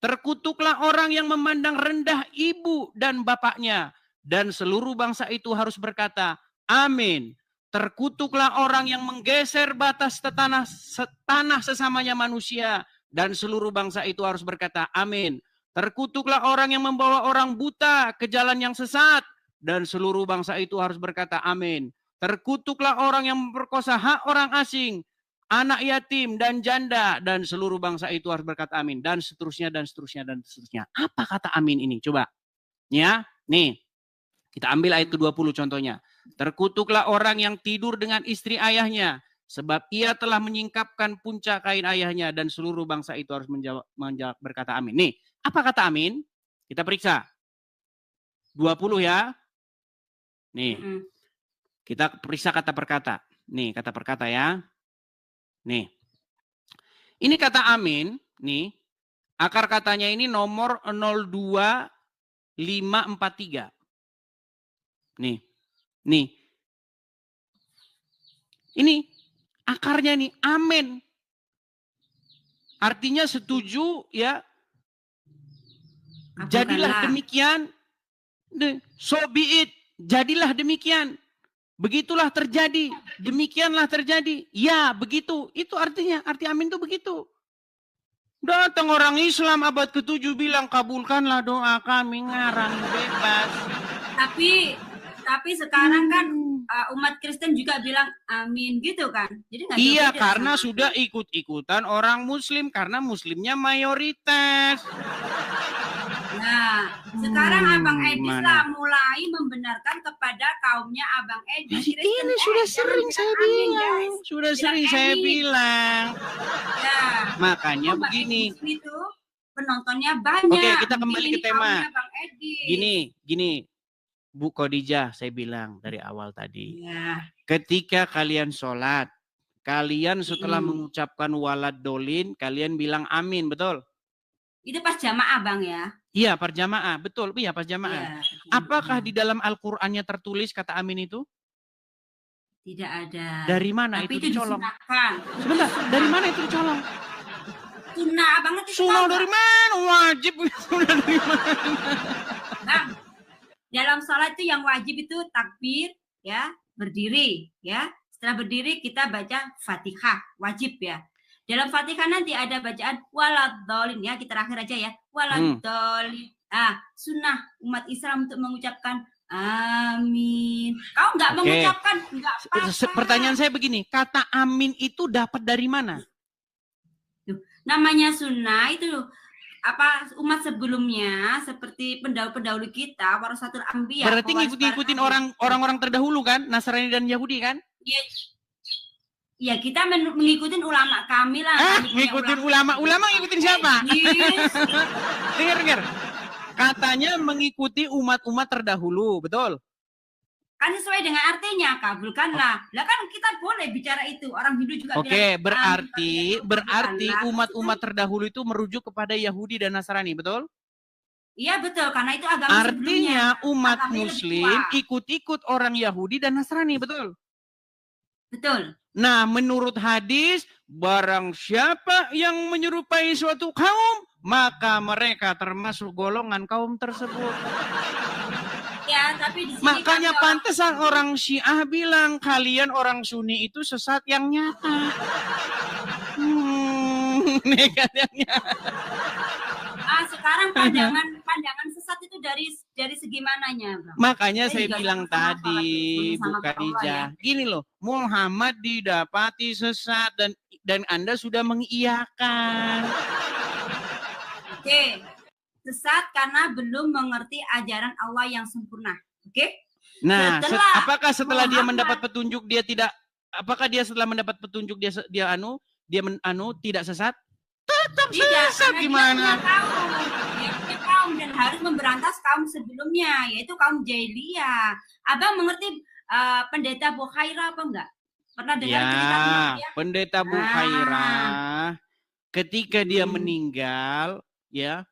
Terkutuklah orang yang memandang rendah ibu dan bapaknya, dan seluruh bangsa itu harus berkata, amin. Terkutuklah orang yang menggeser batas tanah sesamanya manusia, dan seluruh bangsa itu harus berkata, amin. Terkutuklah orang yang membawa orang buta ke jalan yang sesat, dan seluruh bangsa itu harus berkata, amin. Terkutuklah orang yang memperkosa hak orang asing, anak yatim dan janda, dan seluruh bangsa itu harus berkata amin, dan seterusnya, dan seterusnya, dan seterusnya. Apa kata amin ini? Coba. Ya, nih. Kita ambil ayat ke-20 contohnya. Terkutuklah orang yang tidur dengan istri ayahnya, sebab ia telah menyingkapkan puncak kain ayahnya, dan seluruh bangsa itu harus menjawab berkata amin. Nih, apa kata amin? Kita periksa. 20 ya. Nih. Kita periksa kata per kata. Nih, kata per kata ya. Nih. Ini kata amin, nih. Akar katanya ini nomor 02543. Nih. Ini akarnya nih, amin. Artinya setuju ya. Jadilah demikian. So be it. Jadilah demikian. Begitulah terjadi. Demikianlah terjadi. Ya, begitu. Itu artinya. Arti amin itu begitu. Datang orang Islam abad ke-7 bilang, kabulkanlah doa kami, ngarang bebas. Tapi Tapi sekarang kan umat Kristen juga bilang amin gitu kan. Jadi iya, karena sudah ikut-ikutan orang Muslim karena Muslimnya mayoritas. Nah, sekarang Abang Edis lah mulai membenarkan kepada kaumnya Abang Edis. Ini sudah sering saya bilang, sudah sering saya bilang. Ya, makanya begini. Itu penontonnya banyak. Oke, kita kembali ke tema. Gini, Bu Khadijah, saya bilang dari awal tadi. Ya. Ketika kalian sholat, kalian setelah mengucapkan walad dolin, kalian bilang amin, betul? Itu pas jamaah, Bang ya? Iya, pas jamaah, betul. Iya, pas jamaah. Ya, apakah di dalam Al-Qur'annya tertulis kata amin itu? Tidak ada. Dari mana tapi itu dicolong? Disunahkan. Sebentar, dari mana itu dicolong? Sunnah banget itu. Sunnah dari mana? Wajib sunnah dari mana? Bang, dalam salat itu yang wajib itu takbir, ya, berdiri, ya. Setelah berdiri kita baca Fatihah, wajib ya. Dalam Fatihah nanti ada bacaan waladhdallin ya, kita terakhir aja ya. Waladhdallin. Sunnah umat Islam untuk mengucapkan amin. Kau nggak mengucapkan, nggak apa-apa. Pertanyaan saya begini, kata amin itu dapat dari mana? Namanya sunnah itu umat sebelumnya seperti pendahulu kita, warasatul anbiya. Berarti ngikutin orang-orang terdahulu kan, Nasrani dan Yahudi kan? Iya. Ya kita mengikutin ulama kami lah. Ngikutin ulama ngikutin siapa? Dengar. Katanya mengikuti umat-umat terdahulu, betul? Kan sesuai dengan artinya, kabulkanlah. Lah kan kita boleh bicara itu. Orang Hindu juga bilang. Berarti umat-umat terdahulu itu merujuk kepada Yahudi dan Nasrani, betul? Iya betul, karena itu agama artinya umat Muslim ikut-ikut orang Yahudi dan Nasrani, betul? Betul. Nah, menurut hadis, barang siapa yang menyerupai suatu kaum, maka mereka termasuk golongan kaum tersebut. Ya, tapi di sini makanya pantesan orang Syiah bilang kalian orang Sunni itu sesat yang nyata. Negatifnya. Sekarang pandangan sesat itu dari segi mananya, Bang? Makanya saya bilang tadi, Bu Khadijah, gini loh, Muhammad didapati sesat dan Anda sudah mengiyakan. Oke. Sesat karena belum mengerti ajaran Allah yang sempurna. Oke? Nah, apakah setelah dia mendapat petunjuk apakah dia setelah mendapat petunjuk dia tidak sesat? Tetap sesat gimana? Dia punya kaum dan harus memberantas kaum sebelumnya, yaitu kaum jahiliyah. Abang mengerti pendeta Bukhairah apa enggak? Pernah dengar cerita dia? Pendeta Bukhairah ketika dia meninggal, ya.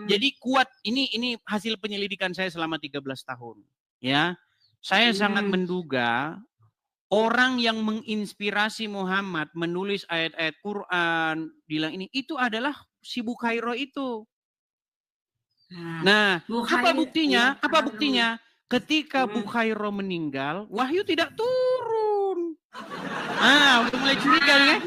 Jadi kuat, ini hasil penyelidikan saya selama 13 tahun. Ya, saya sangat menduga orang yang menginspirasi Muhammad menulis ayat-ayat Quran, bilang ini, itu adalah si Bukhairah itu. Nah, apa buktinya? Ketika Bukhairah meninggal, wahyu tidak turun. Udah mulai curiga kan?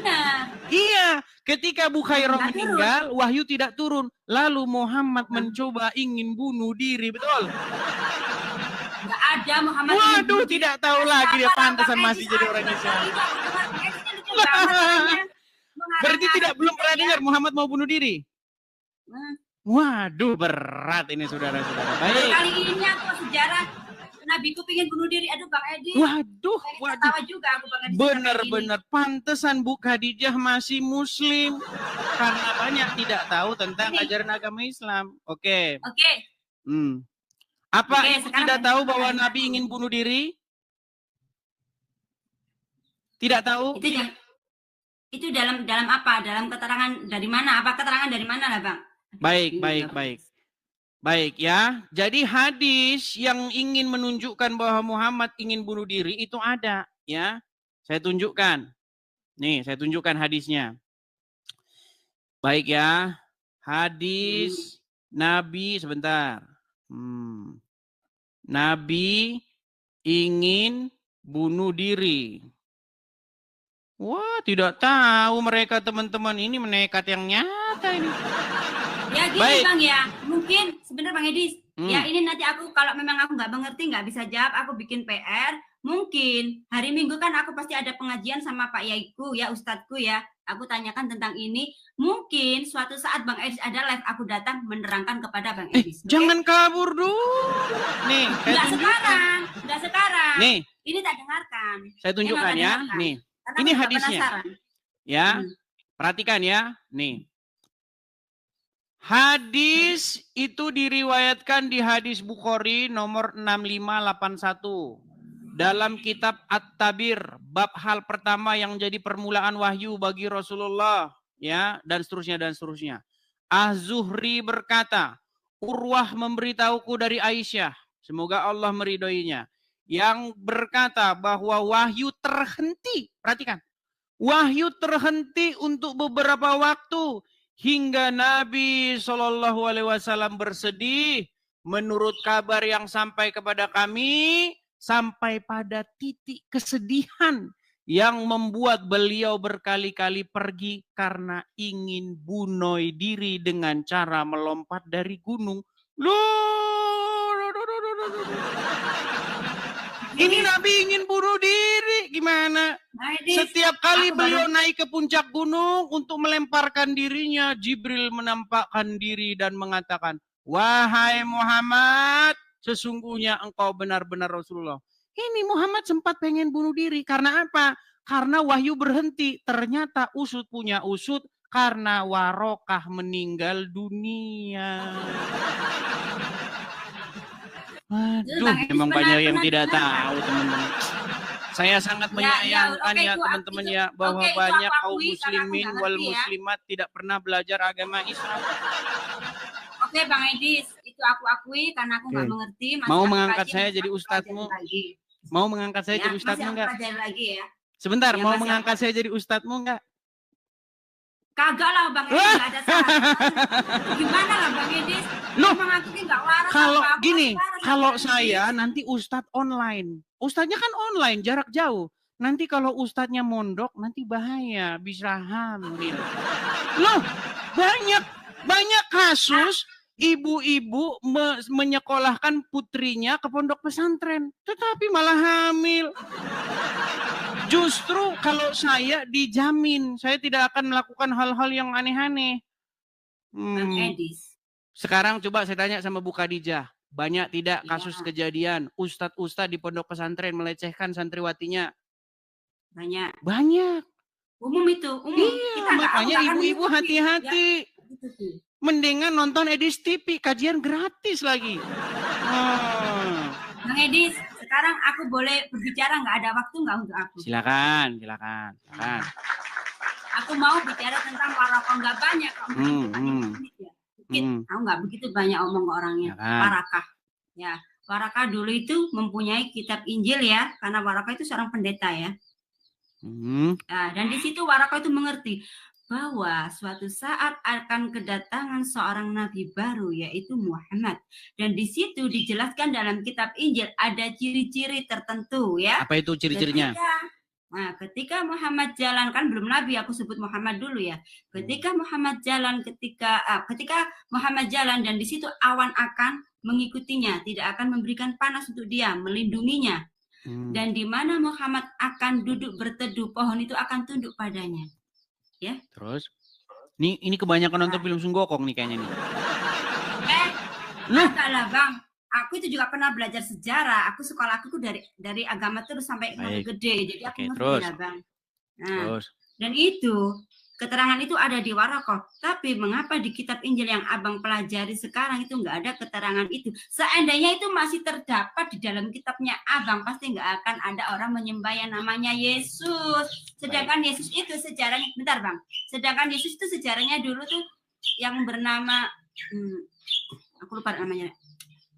Iya, ketika Bukhairah meninggal, wahyu tidak turun. Lalu Muhammad mencoba ingin bunuh diri, betul? Enggak ada Muhammad. Waduh, tidak tahu lagi dia, pantesan masih jadi orang Islam. Berarti belum pernah dengar Muhammad mau bunuh diri? Waduh, berat ini saudara-saudara. Baik. Kali ini aku sejarah Nabiku pengen bunuh diri. Aduh Bang Edi. Waduh. Tahu juga aku Bang Edi. Benar-benar pantesan Bu Khadijah masih Muslim karena banyak tidak tahu tentang ajaran agama Islam. Oke. Apa ibu tidak tahu bahwa Nabi ingin bunuh diri? Tidak tahu? Itu dalam apa? Dalam keterangan dari mana? Apa keterangan dari mana lah Bang? Baik ya, jadi hadis yang ingin menunjukkan bahwa Muhammad ingin bunuh diri itu ada ya. Saya tunjukkan. Nih, saya tunjukkan hadisnya. Baik ya, hadis Nabi sebentar. Nabi ingin bunuh diri. Wah, tidak tahu mereka teman-teman ini menekat yang nyata ini. Ya gini Bang ya, mungkin sebentar Bang Edis, Ya ini nanti aku kalau memang aku nggak mengerti, nggak bisa jawab, aku bikin PR. Mungkin hari Minggu kan aku pasti ada pengajian sama Pak Yaiku ya, Ustadzku ya. Aku tanyakan tentang ini. Mungkin suatu saat Bang Edis ada live, aku datang menerangkan kepada Bang Edis. Jangan kabur dulu. Nih, nggak sekarang. Nih, ini tak dengarkan. Saya tunjukkan ya. Nih, ini hadisnya. Ya, perhatikan ya. Nih. Hadis itu diriwayatkan di hadis Bukhari nomor 6581. Dalam kitab At-Tabir, bab hal pertama yang jadi permulaan wahyu bagi Rasulullah, ya, dan seterusnya. Az-Zuhri berkata, Urwah memberitahuku dari Aisyah, semoga Allah meridhoinya, yang berkata bahwa wahyu terhenti. Perhatikan, wahyu terhenti untuk beberapa waktu hingga Nabi SAW bersedih. Menurut kabar yang sampai kepada kami, sampai pada titik kesedihan yang membuat beliau berkali-kali pergi karena ingin bunuh diri dengan cara melompat dari gunung. Ini Nabi ingin bunuh diri, gimana? Setiap kali beliau naik ke puncak gunung untuk melemparkan dirinya, Jibril menampakkan diri dan mengatakan, wahai Muhammad, sesungguhnya engkau benar-benar Rasulullah. Ini Muhammad sempat pengen bunuh diri. Karena apa? Karena wahyu berhenti. Ternyata usut punya usut karena Warokah meninggal dunia. Aduh, memang banyak yang tidak tahu, teman-teman. Saya sangat menyayangkan ya teman-teman ya, bahwa banyak kaum muslimin wal muslimat tidak pernah belajar agama Islam. Oke Bang Edis, itu aku akui karena aku nggak mengerti. Mau mengangkat saya jadi ustadzmu? Mau mengangkat saya jadi ustadzmu enggak? Sebentar, mau mengangkat saya jadi ustadzmu enggak? Kagak lah Bang Edis, nggak ada salah. Gimana lah Bang Edis? Loh, nggak waras. Kalau gini, kalau saya nanti ustadz online. Ustadznya kan online, jarak jauh. Nanti kalau ustadznya mondok, nanti bahaya, bisa hamil. Loh, banyak kasus ibu-ibu menyekolahkan putrinya ke pondok pesantren, tetapi malah hamil. Justru kalau saya dijamin, saya tidak akan melakukan hal-hal yang aneh-aneh. Bang Edis. Sekarang coba saya tanya sama Bu Khadijah, banyak tidak kasus kejadian ustadz-ustadz di pondok pesantren melecehkan santriwatinya? Banyak. Umum itu, umum. Iya, makanya ibu-ibu hati-hati. Ya. Mendingan nonton Edis TV, kajian gratis lagi. Bang Edis, sekarang aku boleh berbicara, nggak ada waktu nggak untuk aku? Silakan. Aku mau bicara tentang Warokah, nggak banyak. Aku nggak begitu banyak omong ke orangnya. Warokah. Ya, Warokah dulu itu mempunyai kitab Injil ya, karena Warokah itu seorang pendeta ya. Nah, dan di situ Warokah itu mengerti bahwa suatu saat akan kedatangan seorang nabi baru yaitu Muhammad. Dan di situ dijelaskan dalam kitab Injil ada ciri-ciri tertentu ya. Apa itu ciri-cirinya? Ketika Muhammad jalan, kan belum nabi, aku sebut Muhammad dulu ya. Ketika Muhammad jalan, ketika Muhammad jalan dan di situ awan akan mengikutinya, tidak akan memberikan panas untuk dia, melindunginya. Dan di mana Muhammad akan duduk berteduh, pohon itu akan tunduk padanya. Ya. Terus? Ini kebanyakan nonton film Sunggokong nih kayaknya nih. Enggak lah Bang. Aku itu juga pernah belajar sejarah. Aku sekolahku dari agama terus sampai gede. Jadi aku ngerti lah Bang. Nah, dan itu keterangan itu ada di Warokah. Tapi mengapa di kitab Injil yang Abang pelajari sekarang itu nggak ada keterangan itu? Seandainya itu masih terdapat di dalam kitabnya Abang, pasti nggak akan ada orang menyembah yang namanya Yesus. Sedangkan Yesus itu sejarahnya, bentar Bang. Sedangkan Yesus itu sejarahnya dulu tuh yang bernama, aku lupa namanya.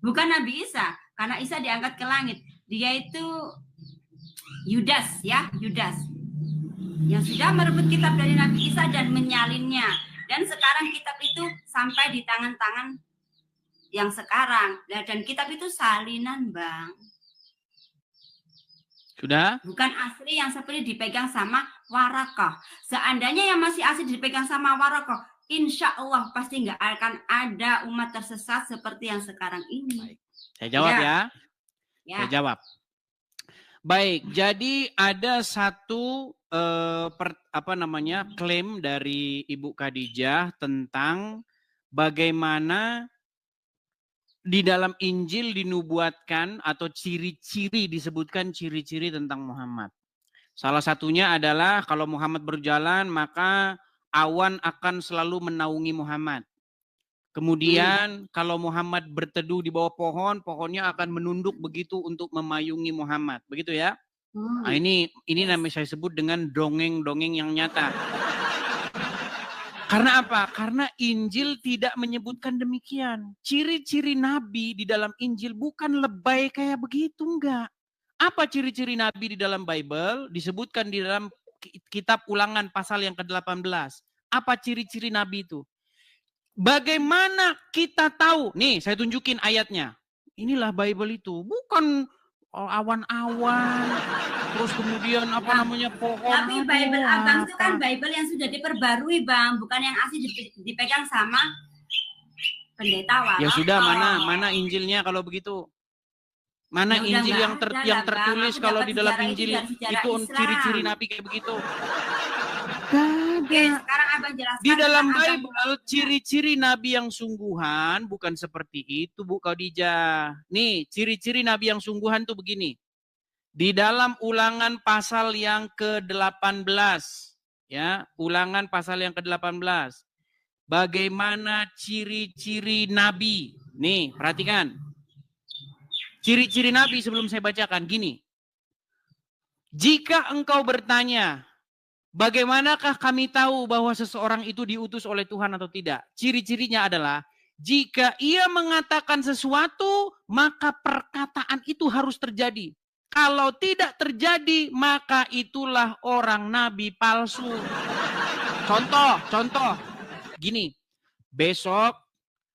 Bukan Nabi Isa, karena Isa diangkat ke langit. Dia itu Yudas ya, Yudas. Yang sudah merebut kitab dari Nabi Isa dan menyalinnya. Dan sekarang kitab itu sampai di tangan-tangan yang sekarang. Dan kitab itu salinan Bang. Sudah? Bukan asli yang seperti dipegang sama Warokah. Seandainya yang masih asli dipegang sama Warokah, insya Allah pasti nggak akan ada umat tersesat seperti yang sekarang ini. Baik. Saya jawab ya. Saya jawab. Baik, jadi ada satu klaim dari Ibu Khadijah tentang bagaimana di dalam Injil dinubuatkan atau ciri-ciri, disebutkan ciri-ciri tentang Muhammad. Salah satunya adalah kalau Muhammad berjalan maka awan akan selalu menaungi Muhammad. Kemudian kalau Muhammad berteduh di bawah pohon, pohonnya akan menunduk begitu untuk memayungi Muhammad. Begitu ya. Nah, ini namanya saya sebut dengan dongeng-dongeng yang nyata. Karena apa? Karena Injil tidak menyebutkan demikian. Ciri-ciri Nabi di dalam Injil bukan lebay kayak begitu, enggak. Apa ciri-ciri Nabi di dalam Bible? Disebutkan di dalam kitab Ulangan pasal yang ke-18. Apa ciri-ciri Nabi itu? Bagaimana kita tahu? Nih, saya tunjukin ayatnya. Inilah Bible itu. Bukan awan-awan, terus kemudian pohon. Tapi Bible Abang itu kan Bible yang sudah diperbarui, Bang, bukan yang asli dipegang sama pendeta Waroto. Ya sudah, mana Injilnya kalau begitu? Mana ya Injil yang tertulis kalau di dalam Injil itu ciri-ciri Nabi kayak begitu? Oke, sekarang Abang jelaskan. Di dalam Bible ciri-ciri Nabi yang sungguhan bukan seperti itu, Bu Khadijah. Nih, ciri-ciri Nabi yang sungguhan tuh begini. Di dalam Ulangan pasal yang ke-18, ya, Ulangan pasal yang ke-18. Bagaimana ciri-ciri Nabi? Nih, perhatikan. Ciri-ciri Nabi sebelum saya bacakan gini. Jika engkau bertanya, bagaimanakah kami tahu bahwa seseorang itu diutus oleh Tuhan atau tidak? Ciri-cirinya adalah jika ia mengatakan sesuatu, maka perkataan itu harus terjadi. Kalau tidak terjadi, maka itulah orang nabi palsu. Contoh. Gini, besok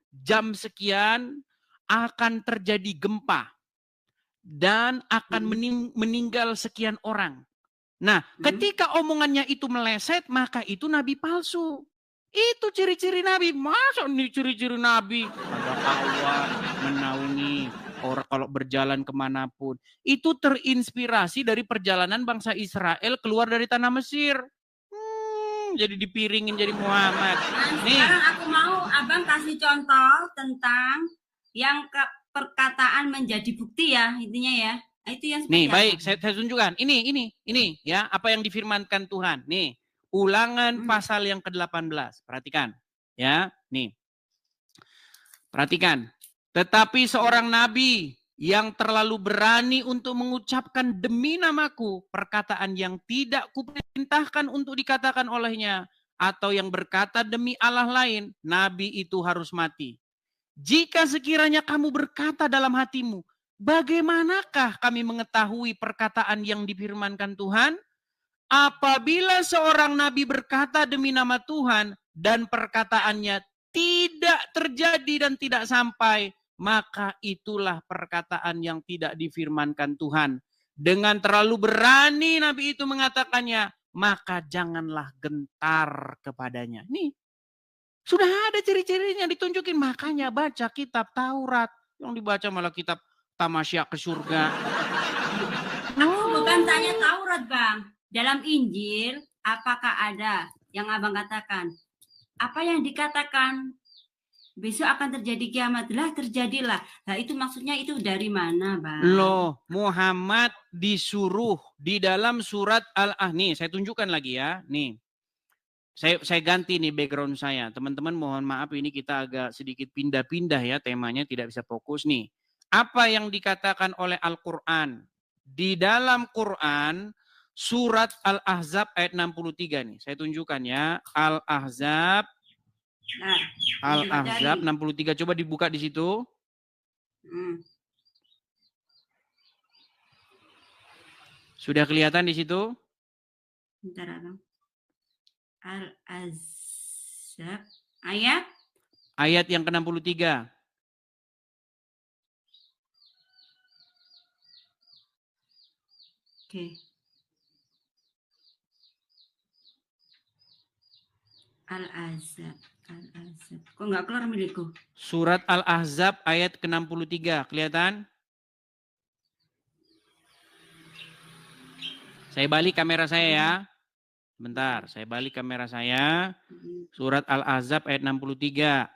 jam sekian akan terjadi gempa dan akan meninggal sekian orang. Nah, ketika omongannya itu meleset, maka itu nabi palsu. Itu ciri-ciri nabi. Masa ini ciri-ciri nabi? Ada awan menaungi orang kalau berjalan kemanapun. Itu terinspirasi dari perjalanan bangsa Israel keluar dari tanah Mesir. Jadi dipiringin jadi Muhammad. Nih. Sekarang aku mau Abang kasih contoh tentang yang perkataan menjadi bukti ya, intinya ya. Itu yang nih baik, saya tunjukkan. Ini ya, apa yang difirmankan Tuhan. Nih, Ulangan pasal yang ke-18. Perhatikan, ya. Nih. Perhatikan. Tetapi seorang nabi yang terlalu berani untuk mengucapkan demi namaku perkataan yang tidak kuperintahkan untuk dikatakan olehnya, atau yang berkata demi Allah lain, nabi itu harus mati. Jika sekiranya kamu berkata dalam hatimu, bagaimanakah kami mengetahui perkataan yang difirmankan Tuhan? Apabila seorang nabi berkata demi nama Tuhan dan perkataannya tidak terjadi dan tidak sampai, maka itulah perkataan yang tidak difirmankan Tuhan. Dengan terlalu berani nabi itu mengatakannya, maka janganlah gentar kepadanya. Nih, sudah ada ciri-cirinya ditunjukin. Makanya baca kitab Taurat. Yang dibaca malah kitab tamasya ke surga. Aku bukan tanya Taurat, Bang. Dalam Injil, apakah ada yang Abang katakan? Apa yang dikatakan besok akan terjadi kiamat? Lah, terjadilah. Nah, itu maksudnya itu dari mana, Bang? Loh, Muhammad disuruh di dalam surat Al-Ahni. Saya tunjukkan lagi ya. Nih. Saya ganti nih background saya. Teman-teman mohon maaf ini kita agak sedikit pindah-pindah ya temanya, tidak bisa fokus nih. Apa yang dikatakan oleh Al-Quran? Di dalam Quran surat Al-Ahzab ayat 63 nih. Saya tunjukkan ya. Al-Ahzab. Al-Ahzab 63. Coba dibuka di situ. Sudah kelihatan di situ? Bentar, Abang. Al-Ahzab ayat yang ke-63. Oke. Al-Ahzab Al-Ahzab. Kok nggak keluar milikku? Surat Al-Ahzab ayat ke-63. Kelihatan? Saya balik kamera saya ya. Bentar, saya balik kamera saya. Surat Al-Ahzab ayat 63.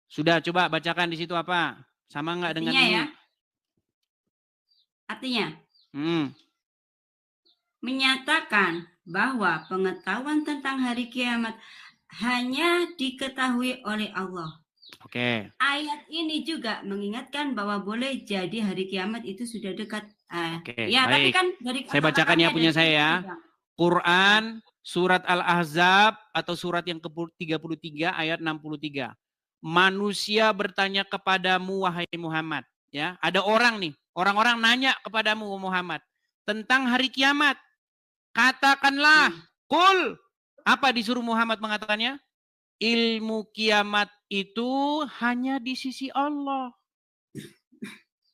Sudah, coba bacakan di situ apa? Sama nggak dengan ini? Ya? Artinya? Menyatakan bahwa pengetahuan tentang hari kiamat hanya diketahui oleh Allah. Oke. Ayat ini juga mengingatkan bahwa boleh jadi hari kiamat itu sudah dekat. Oke, ya, baik. tapi kan dari saya bacakan ya punya saya ya. Quran surat Al-Ahzab atau surat yang ke-33 ayat 63. Manusia bertanya kepadamu wahai Muhammad, ya. Ada orang nih, orang-orang nanya kepadamu Muhammad tentang hari kiamat. Katakanlah, kul. Apa disuruh Muhammad mengatakannya? Ilmu kiamat itu hanya di sisi Allah.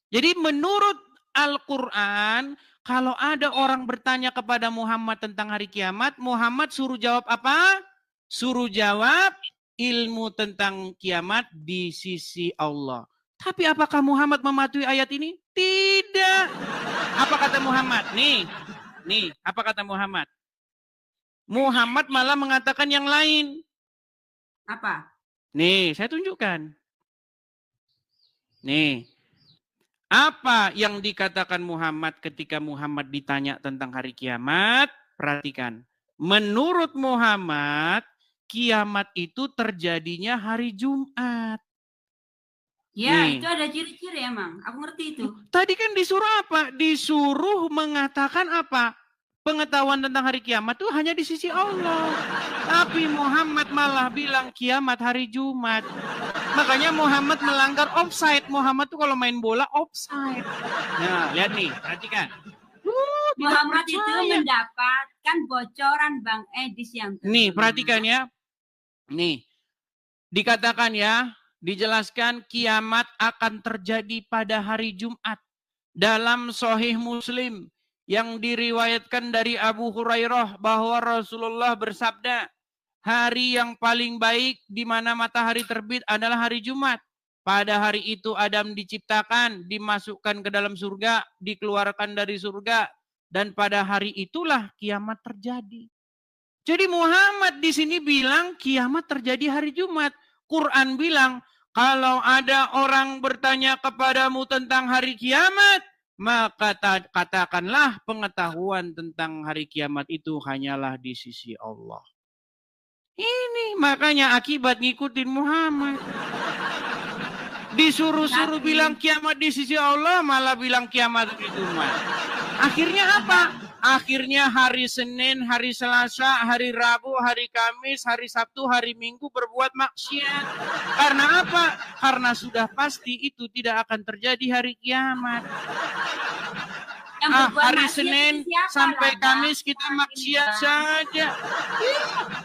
Jadi menurut Al-Quran, kalau ada orang bertanya kepada Muhammad tentang hari kiamat, Muhammad suruh jawab apa? Suruh jawab ilmu tentang kiamat di sisi Allah. Tapi apakah Muhammad mematuhi ayat ini? Tidak. Apa kata Muhammad? Nih, apa kata Muhammad? Muhammad malah mengatakan yang lain. Apa? Nih, saya tunjukkan. Nih. Apa yang dikatakan Muhammad ketika Muhammad ditanya tentang hari kiamat? Perhatikan. Menurut Muhammad, kiamat itu terjadinya hari Jumat. Ya, nih. Itu ada ciri-ciri emang. Aku ngerti itu. Tadi kan disuruh apa? Disuruh mengatakan apa? Pengetahuan tentang hari kiamat itu hanya di sisi Allah. Tapi Muhammad malah bilang kiamat hari Jumat. Makanya Muhammad melanggar offside. Muhammad tuh kalau main bola offside. Nah, lihat nih, perhatikan. Muhammad itu mendapatkan bocoran Bang Edis yang nih, perhatikan ya. Nih, dikatakan ya, dijelaskan kiamat akan terjadi pada hari Jumat. Dalam Sahih Muslim yang diriwayatkan dari Abu Hurairah bahwa Rasulullah bersabda, hari yang paling baik di mana matahari terbit adalah hari Jumat. Pada hari itu Adam diciptakan, dimasukkan ke dalam surga, dikeluarkan dari surga, dan pada hari itulah kiamat terjadi. Jadi Muhammad di sini bilang kiamat terjadi hari Jumat. Quran bilang, kalau ada orang bertanya kepadamu tentang hari kiamat, maka katakanlah pengetahuan tentang hari kiamat itu hanyalah di sisi Allah. Ini makanya akibat ngikutin Muhammad. Disuruh-suruh bilang kiamat di sisi Allah, malah bilang kiamat di Jumat. Akhirnya apa? Akhirnya hari Senin, hari Selasa, hari Rabu, hari Kamis, hari Sabtu, hari Minggu berbuat maksiat. Karena apa? Karena sudah pasti itu tidak akan terjadi hari kiamat. Hari Senin sampai Kamis kita maksiat saja.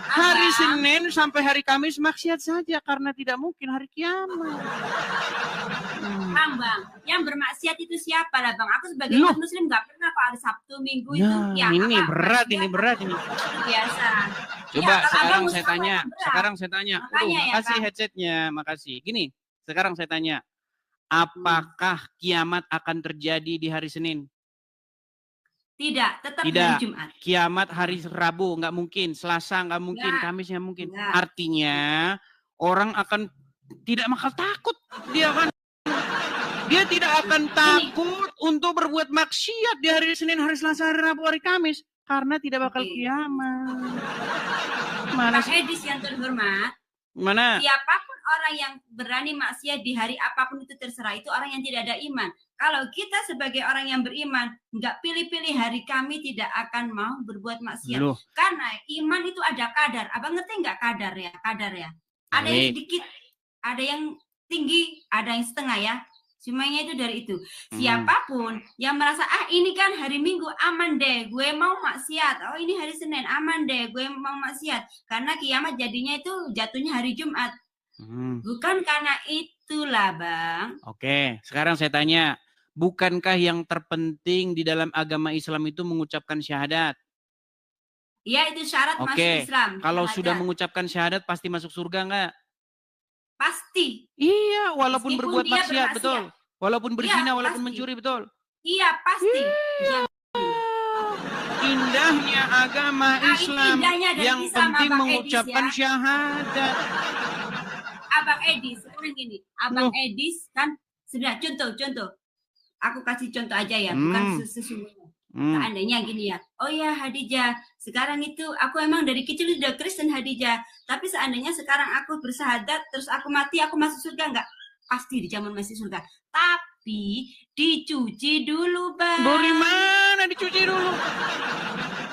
Hari Senin sampai hari Kamis maksiat saja karena tidak mungkin hari kiamat. Bang, yang bermaksiat itu siapa lah Bang? Aku sebagai Muslim nggak pernah kok hari Sabtu Minggu itu. Ya, ini berat ini. Biasa. Coba ya, sekarang saya tanya. Makasih headsetnya, makasih. Gini, sekarang saya tanya. Apakah kiamat akan terjadi di hari Senin? Tidak, tetap hari Jumat. Kiamat hari Rabu nggak mungkin, Selasa nggak mungkin, Kamis nggak mungkin. Artinya orang akan tidak bakal takut, dia tidak akan takut untuk berbuat maksiat di hari Senin, hari Selasa, hari Rabu, hari Kamis karena tidak bakal kiamat. Mana sih? Edis yang terhormat. Mana? Siapapun orang yang berani maksiat di hari apapun itu terserah, itu orang yang tidak ada iman. Kalau kita sebagai orang yang beriman, nggak pilih-pilih hari kami tidak akan mau berbuat maksiat. Karena iman itu ada kadar. Abang ngerti nggak kadar ya? Kadar ya. Ada yang sedikit, ada yang tinggi, ada yang setengah ya. Semuanya itu dari itu. Siapapun yang merasa, ini kan hari Minggu, aman deh, gue mau maksiat. Oh ini hari Senin, aman deh, gue mau maksiat. Karena kiamat jadinya itu jatuhnya hari Jumat. Bukan karena itulah Bang. Oke, sekarang saya tanya. Bukankah yang terpenting di dalam agama Islam itu mengucapkan syahadat? Iya, itu syarat masuk Oke, Islam. kalau Syahadat. sudah mengucapkan syahadat pasti masuk surga enggak? Pasti. Iya, walaupun Meskipun berbuat dia maksiat, betul. Walaupun berzina, Iya, walaupun pasti. mencuri, betul. Iya, pasti. Iya. Indahnya agama Islam yang penting mengucapkan syahadat. Abang Edis, sekarang gini, Abang Edis kan sudah contoh. Aku kasih contoh aja ya, bukan sesungguhnya. Seandainya gini ya, oh ya Hadijah, sekarang itu aku emang dari kecil udah Kristen Hadijah, tapi seandainya sekarang aku bersahadat, terus aku mati, aku masuk surga enggak? Pasti di zaman masih surga. Tapi dicuci dulu, Bang. Dari mana dicuci dulu?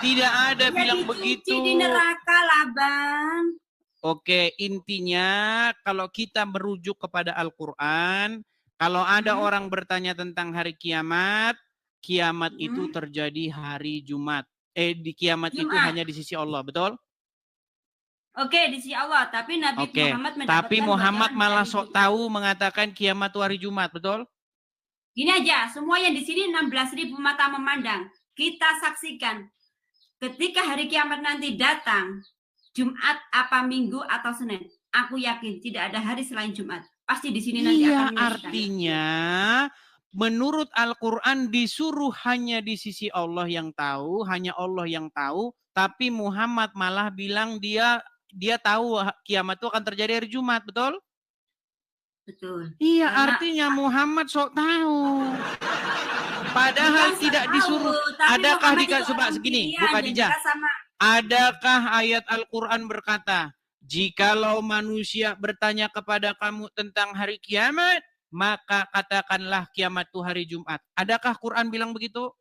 Tidak ada ya, bilang begitu. Di neraka lah, Bang. Oke, intinya kalau kita merujuk kepada Al-Quran, kalau ada orang bertanya tentang hari kiamat, kiamat itu terjadi hari Jumat. Di kiamat itu hanya di sisi Allah, betul? Oke, di sisi Allah. Tapi Nabi Muhammad mendapatkan. Tapi Muhammad malah sok tahu mengatakan kiamat itu hari Jumat, betul? Gini aja, semua yang di sini 16.000 mata memandang. Kita saksikan. Ketika hari kiamat nanti datang, Jumat apa Minggu atau Senin, aku yakin tidak ada hari selain Jumat. Pasti di sini nanti akan menyaksikan. Artinya menurut Al-Quran disuruh hanya di sisi Allah yang tahu, hanya Allah yang tahu, tapi Muhammad malah bilang dia tahu kiamat itu akan terjadi hari Jumat, betul? Betul. Iya, artinya Muhammad sok tahu. Padahal tidak disuruh. Adakah coba segini, Bu Khadijah? Adakah ayat Al-Quran berkata, jikalau manusia bertanya kepada kamu tentang hari kiamat, maka katakanlah kiamat itu hari Jumat. Adakah Quran bilang begitu?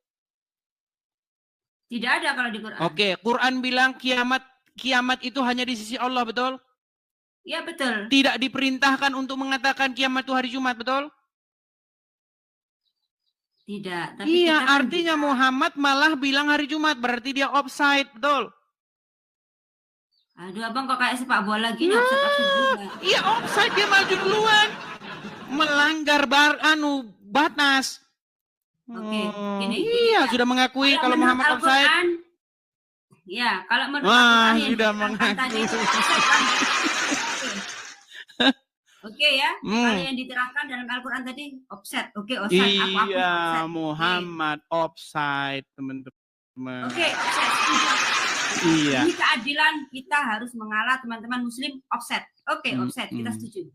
Tidak ada kalau di Quran. Oke, Quran bilang kiamat itu hanya di sisi Allah, betul? Iya, betul. Tidak diperintahkan untuk mengatakan kiamat itu hari Jumat, betul? Tidak. Tapi iya, artinya Muhammad malah bilang hari Jumat, berarti dia offside, betul? Aduh, Abang kok kayak sepak bola gini, offside juga. Iya, offside, dia maju duluan. Melanggar batas. Oke, gini, iya, sudah mengakui kalau Muhammad offside. Ya, kalau menurut Al-Quran sudah mengakui. Oke ya, kalau yang diterangkan dalam Al-Quran tadi offset. Oke, offset. Iya, Muhammad offside, teman-teman. Oke, offset. Iya. Ini keadilan, kita harus mengalah teman-teman Muslim offset. Oke, offset, kita setuju.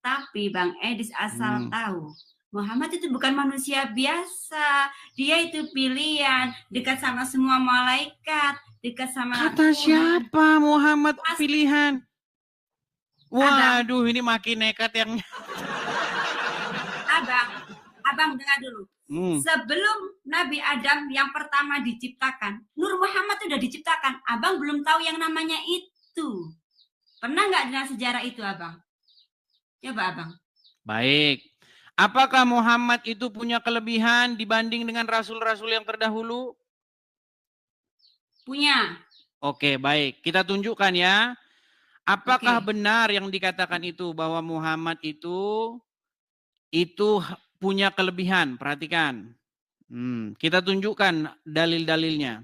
Tapi Bang Edis asal tahu, Muhammad itu bukan manusia biasa. Dia itu pilihan, dekat sama semua malaikat, dekat sama. Kata siapa Muhammad pilihan? Waduh, ini makin nekat yang. Abang dengar dulu. Sebelum Nabi Adam yang pertama diciptakan, Nur Muhammad sudah diciptakan. Abang belum tahu yang namanya itu. Pernah nggak dengar sejarah itu, Abang? Coba, Abang. Baik. Apakah Muhammad itu punya kelebihan dibanding dengan rasul-rasul yang terdahulu? Punya. Oke, baik. Kita tunjukkan ya. Apakah benar yang dikatakan itu bahwa Muhammad itu punya kelebihan? Perhatikan. Kita tunjukkan dalil-dalilnya.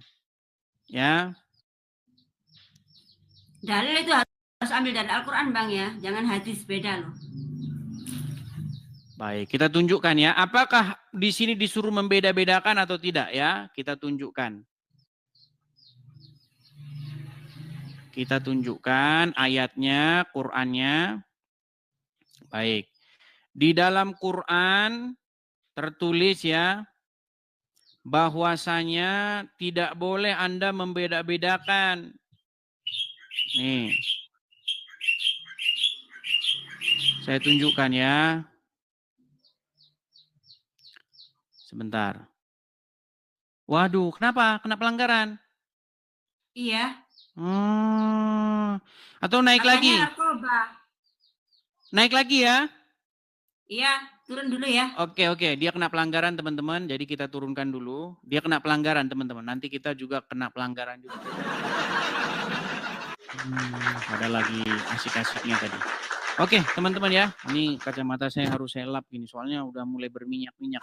Ya. Dalil itu harus ambil dari Al-Quran, Bang ya. Jangan hadis, beda loh. Baik, kita tunjukkan ya. Apakah di sini disuruh membeda-bedakan atau tidak ya? Kita tunjukkan. Kita tunjukkan ayatnya, Qur'annya. Baik. Di dalam Qur'an tertulis ya, bahwasanya tidak boleh Anda membeda-bedakan. Nih. Saya tunjukkan ya. Sebentar. Waduh, kenapa? Kena pelanggaran? Iya. Atau naik lagi? Narkoba. Naik lagi ya? Iya, turun dulu ya. Oke. Dia kena pelanggaran teman-teman. Jadi kita turunkan dulu. Dia kena pelanggaran teman-teman. Nanti kita juga kena pelanggaran juga. Ada lagi asik-asiknya tadi. Oke teman-teman ya. Ini kacamata saya harus saya lap gini. Soalnya udah mulai berminyak-minyak.